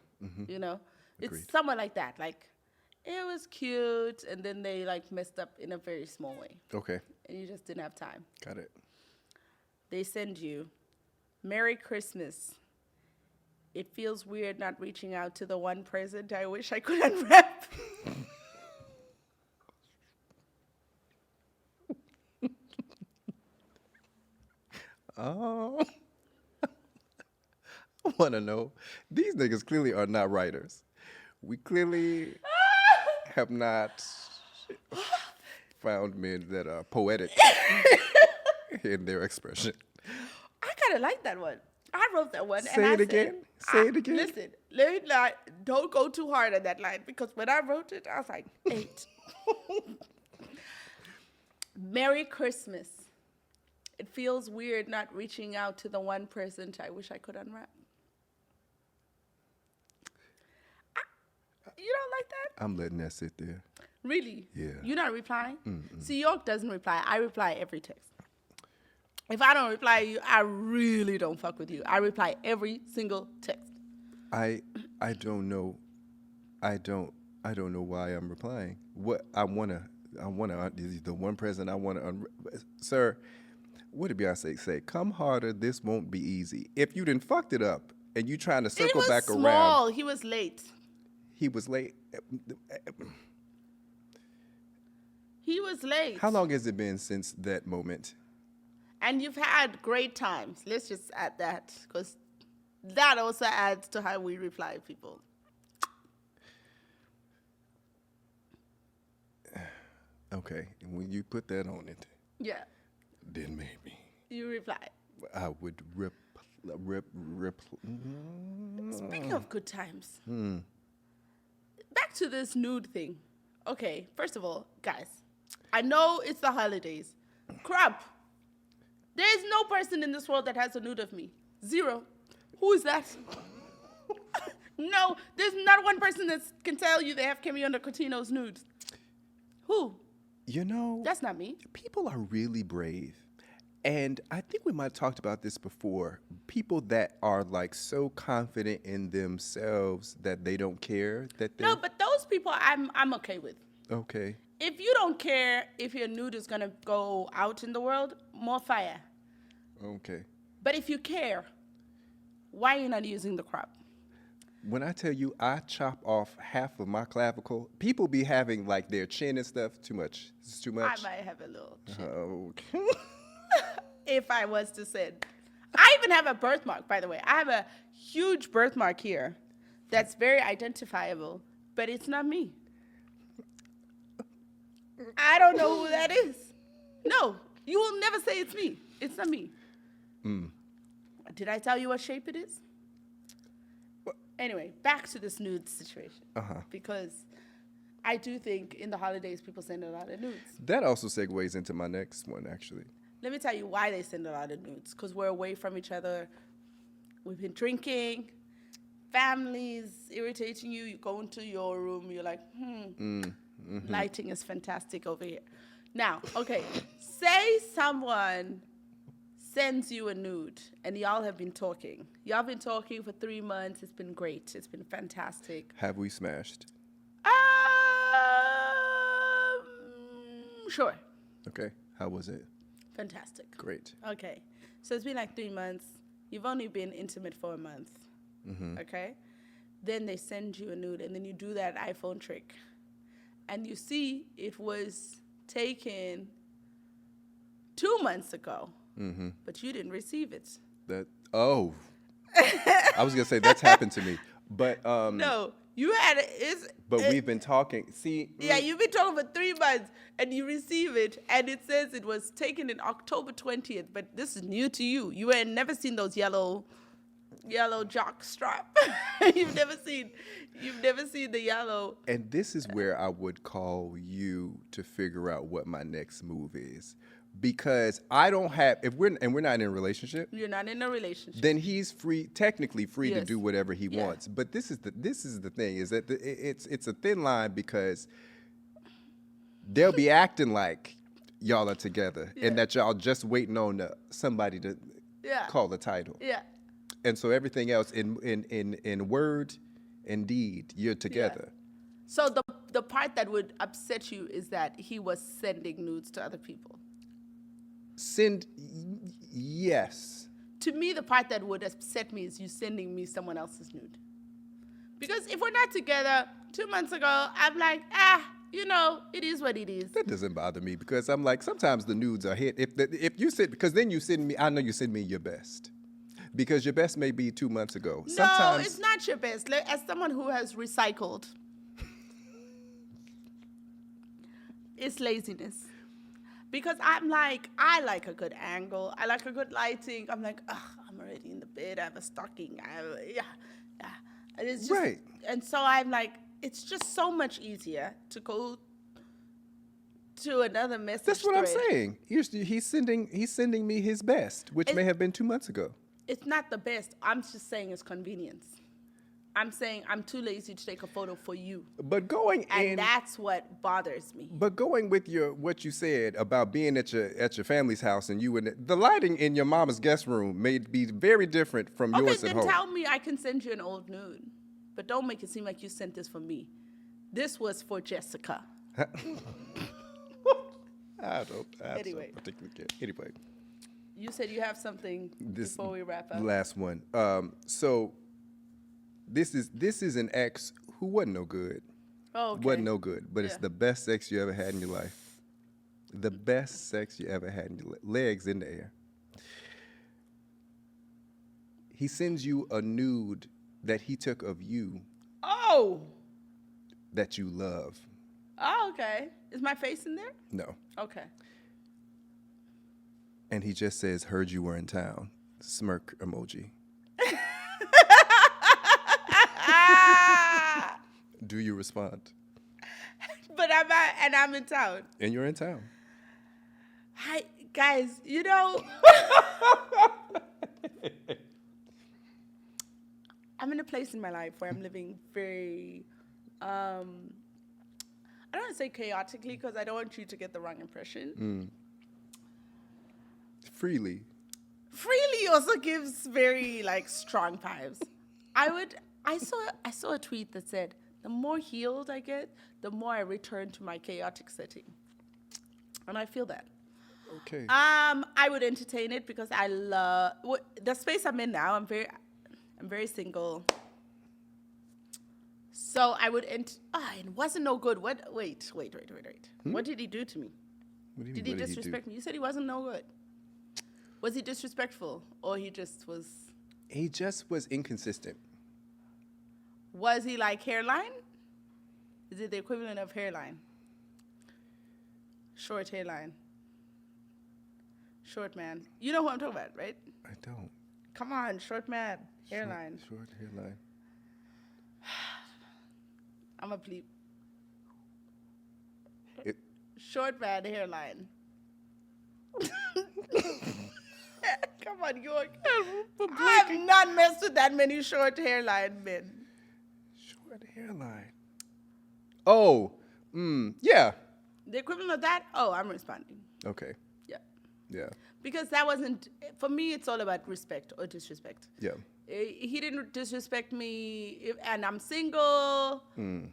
Speaker 3: Agreed.
Speaker 1: somewhat like that. Like, it was cute, and then they like messed up in a very small way.
Speaker 3: Okay.
Speaker 1: And you just didn't have time.
Speaker 3: Got it.
Speaker 1: They send you, Merry Christmas. It feels weird not reaching out to the one present I wish I could unwrap.
Speaker 3: Oh. I want to know. These niggas clearly are not writers. We clearly have not found men that are poetic in their expression.
Speaker 1: I kind of like that one. I wrote that one.
Speaker 3: Say it again. Say it again.
Speaker 1: Listen, don't go too hard on that line because when I wrote it, I was like, 8. Merry Christmas. It feels weird not reaching out to the one present I wish I could unwrap. You don't like that?
Speaker 3: I'm letting that sit there.
Speaker 1: Really?
Speaker 3: Yeah.
Speaker 1: You're not replying? See, York doesn't reply. I reply every text. If I don't reply to you, I really don't fuck with you. I reply every single text.
Speaker 3: I don't know. I don't know why I'm replying. What I wanna the one present I wanna sir. What did Beyonce say? Come harder. This won't be easy. If you done fucked it up and you trying to circle back
Speaker 1: He was small.
Speaker 3: around,
Speaker 1: He was late.
Speaker 3: he was late.
Speaker 1: He was late.
Speaker 3: How long has it been since that moment?
Speaker 1: And you've had great times. Let's just add that, because that also adds to how we reply to people.
Speaker 3: Okay, and when you put that on it,
Speaker 1: Yeah.
Speaker 3: then maybe
Speaker 1: You reply.
Speaker 3: I would rip.
Speaker 1: Speaking of good times, back to this nude thing. Okay, first of all, guys, I know it's the holidays. Crap. There is no person in this world that has a nude of me. Zero. Who is that? No, there's not one person that can tell you they have Kemiyondo Coutinho's nudes. Who?
Speaker 3: You know,
Speaker 1: That's not me.
Speaker 3: people are really brave. And I think we might have talked about this before. People that are like so confident in themselves that they don't care that they're
Speaker 1: No, but those people I'm okay with.
Speaker 3: okay.
Speaker 1: If you don't care if your nude is gonna go out in the world, more fire.
Speaker 3: Okay.
Speaker 1: But if you care, why are you not using the crop?
Speaker 3: When I tell you I chop off half of my clavicle, people be having like their chin and stuff. Too much. It's too
Speaker 1: I
Speaker 3: much.
Speaker 1: might have a little chin.
Speaker 3: Okay.
Speaker 1: If I was to send. I even have a birthmark, by the way. I have a huge birthmark here that's very identifiable, but it's not me. I don't know who that is. No, you will never say it's me. It's not me. Did I tell you what shape it is? Anyway, back to this nude situation. Because I do think in the holidays people send a lot of nudes.
Speaker 3: That also segues into my next one, actually.
Speaker 1: Let me tell you why they send a lot of nudes. Because we're away from each other. We've been drinking. Family's irritating you. You go into your room. You're like, lighting is fantastic over here. Now, okay, say someone sends you a nude and y'all have been talking. Y'all been talking for 3 months. It's been great. It's been fantastic.
Speaker 3: Have we smashed?
Speaker 1: Sure.
Speaker 3: Okay. How was it?
Speaker 1: Fantastic.
Speaker 3: Great.
Speaker 1: Okay. So it's been like 3 months. You've only been intimate for a month. Okay? Then they send you a nude and then you do that iPhone trick. And you see it was taken 2 months ago. But you didn't receive it.
Speaker 3: I was gonna say that's happened to me. But
Speaker 1: No, you had it.
Speaker 3: we've been talking. See,
Speaker 1: Yeah, you've been talking for 3 months and you receive it, and it says it was taken in October 20th. But this is new to you. You had never seen those yellow jock strap. You've never seen the yellow.
Speaker 3: and this is where I would call you to figure out what my next move is, because I don't have if we're not in a relationship.
Speaker 1: You're not in a relationship.
Speaker 3: Then he's technically free to
Speaker 1: Yes.
Speaker 3: do whatever he
Speaker 1: Yeah.
Speaker 3: wants. But this is the thing is that it's a thin line, because they'll be acting like y'all are together and that y'all just waiting on somebody to
Speaker 1: Yeah.
Speaker 3: call the title.
Speaker 1: Yeah.
Speaker 3: And so everything else in word and deed, you're together.
Speaker 1: So the part that would upset you is that he was sending nudes to other people.
Speaker 3: Yes.
Speaker 1: To me, the part that would upset me is you sending me someone else's nude. Because if we're not together 2 months ago, I'm like, it is what it is.
Speaker 3: That doesn't bother me, because I'm like, sometimes the nudes are hit. If you send, because then you send me, I know you send me your best. Because your best may be 2 months ago.
Speaker 1: No, it's not your best. As someone who has recycled, it's laziness. Because I'm like, I like a good angle. I like a good lighting. I'm like, I'm already in the bed. I have a stocking. And it's just,
Speaker 3: Right.
Speaker 1: And so I'm like, it's just so much easier to go to another message.
Speaker 3: That's what I'm
Speaker 1: thread.
Speaker 3: saying. He's sending me his best, which may have been 2 months ago.
Speaker 1: It's not the best. I'm just saying it's convenience. I'm saying I'm too lazy to take a photo for you.
Speaker 3: But going
Speaker 1: And
Speaker 3: in,
Speaker 1: that's what bothers me.
Speaker 3: but going with what you said about being at your family's house and you and the lighting in your mama's guest room may be very different from
Speaker 1: Okay,
Speaker 3: yours at
Speaker 1: then
Speaker 3: home.
Speaker 1: tell me I can send you an old nude. But don't make it seem like you sent this for me. This was for Jessica.
Speaker 3: I don't
Speaker 1: Anyway.
Speaker 3: particularly care. Anyway,
Speaker 1: You said you have something before we wrap up.
Speaker 3: last one. So this is an ex who wasn't no good.
Speaker 1: Oh, okay.
Speaker 3: Wasn't no good, but it's
Speaker 1: Yeah.
Speaker 3: the best sex you ever had in your life. The best sex you ever had in your legs in the air. He sends you a nude that he took of you
Speaker 1: Oh.
Speaker 3: that you love.
Speaker 1: Oh, okay. Is my face in there?
Speaker 3: No.
Speaker 1: Okay.
Speaker 3: And he just says, heard you were in town. Smirk emoji. Do you respond?
Speaker 1: But I'm in town.
Speaker 3: And you're in town.
Speaker 1: Hi, guys, you know, I'm in a place in my life where I'm living very, I don't want to say chaotically because I don't want you to get the wrong impression.
Speaker 3: Freely.
Speaker 1: Freely also gives very like strong vibes. I saw a tweet that said, the more healed I get, the more I return to my chaotic setting. And I feel that.
Speaker 3: Okay.
Speaker 1: I would entertain it because I love the space I'm in now. I'm very single. So I would it wasn't no good. Wait. What did he do to me?
Speaker 3: What do you
Speaker 1: Did
Speaker 3: mean,
Speaker 1: he
Speaker 3: what do?
Speaker 1: disrespect me? You said he wasn't no good. Was he disrespectful or he just was?
Speaker 3: He just was inconsistent.
Speaker 1: Was he like hairline? Is it the equivalent of hairline? Short hairline. Short man. You know who I'm talking about, right?
Speaker 3: I don't.
Speaker 1: Come on, short man. Hairline.
Speaker 3: Short hairline.
Speaker 1: I'm a bleep.
Speaker 3: It,
Speaker 1: Short man hairline. Come on, York. I've not messed with that many short hairline men.
Speaker 3: short hairline. Oh, yeah.
Speaker 1: The equivalent of that? Oh, I'm responding.
Speaker 3: Okay.
Speaker 1: Yeah.
Speaker 3: Yeah.
Speaker 1: Because that wasn't, for me, it's all about respect or disrespect.
Speaker 3: Yeah.
Speaker 1: He didn't disrespect me, and I'm single, and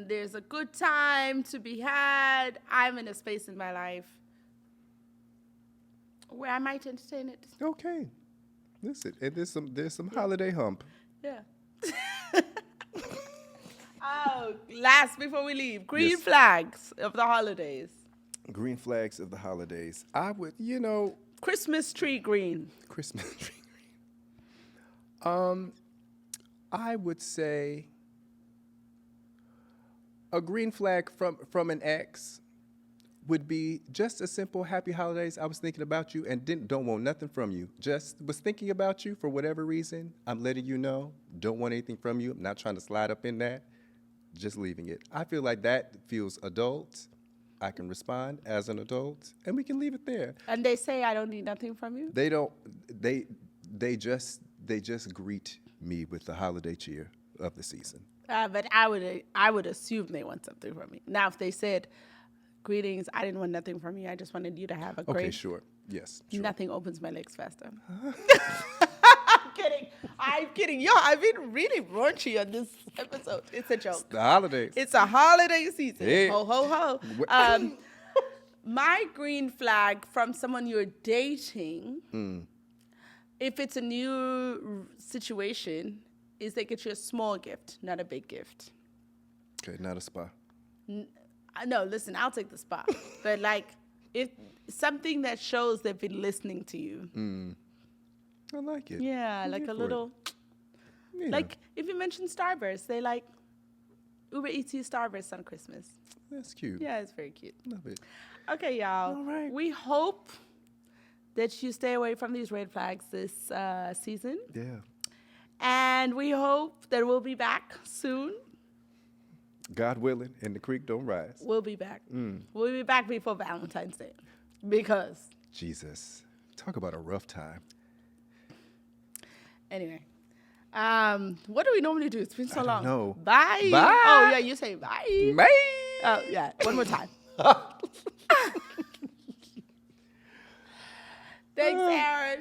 Speaker 1: there's a good time to be had. I'm in a space in my life where I might entertain it.
Speaker 3: Okay. Listen, and there's some holiday hump.
Speaker 1: Yeah. Oh, last before we leave, green
Speaker 3: Yes.
Speaker 1: flags of the holidays.
Speaker 3: Green flags of the holidays. I would,
Speaker 1: Christmas tree green.
Speaker 3: Christmas tree green. I would say a green flag from an ex would be just a simple happy holidays. I was thinking about you and don't want nothing from you. Just was thinking about you for whatever reason. I'm letting you know. Don't want anything from you. I'm not trying to slide up in that. Just leaving it. I feel like that feels adult. I can respond as an adult, and we can leave it there.
Speaker 1: And they say I don't need nothing from you?
Speaker 3: They don't. They just greet me with the holiday cheer of the season.
Speaker 1: But I would assume they want something from me. Now, if they said, greetings, I didn't want nothing from you. I just wanted you to have a great...
Speaker 3: Okay, sure. Yes, sure.
Speaker 1: Nothing opens my legs faster. I'm kidding. Yo, I've been really raunchy on this episode. It's a joke.
Speaker 3: The holidays.
Speaker 1: It's a holiday season.
Speaker 3: Hey.
Speaker 1: Ho, ho, ho. My green flag from someone you're dating, if it's a new situation, is they get you a small gift, not a big gift.
Speaker 3: Okay, not a spa.
Speaker 1: No, listen, I'll take the spot. But like, if something that shows they've been listening to you.
Speaker 3: I like it.
Speaker 1: Yeah,
Speaker 3: I'm
Speaker 1: like
Speaker 3: here
Speaker 1: a
Speaker 3: for
Speaker 1: little,
Speaker 3: it. Yeah.
Speaker 1: like if you mention Starburst, they like Uber Eats you Starburst on Christmas.
Speaker 3: That's cute.
Speaker 1: Yeah, it's very cute.
Speaker 3: Love it.
Speaker 1: Okay, y'all.
Speaker 3: All right.
Speaker 1: We hope that you stay away from these red flags this season.
Speaker 3: Yeah.
Speaker 1: And we hope that we'll be back soon.
Speaker 3: God willing, and the creek don't rise.
Speaker 1: We'll be back. We'll be back before Valentine's Day. Because,
Speaker 3: Jesus. Talk about a rough time.
Speaker 1: anyway, What do we normally do? It's been so long.
Speaker 3: know.
Speaker 1: Bye.
Speaker 3: Bye.
Speaker 1: Oh, yeah, you say bye.
Speaker 3: Bye.
Speaker 1: Oh, yeah. One more time. Thanks, Aaron.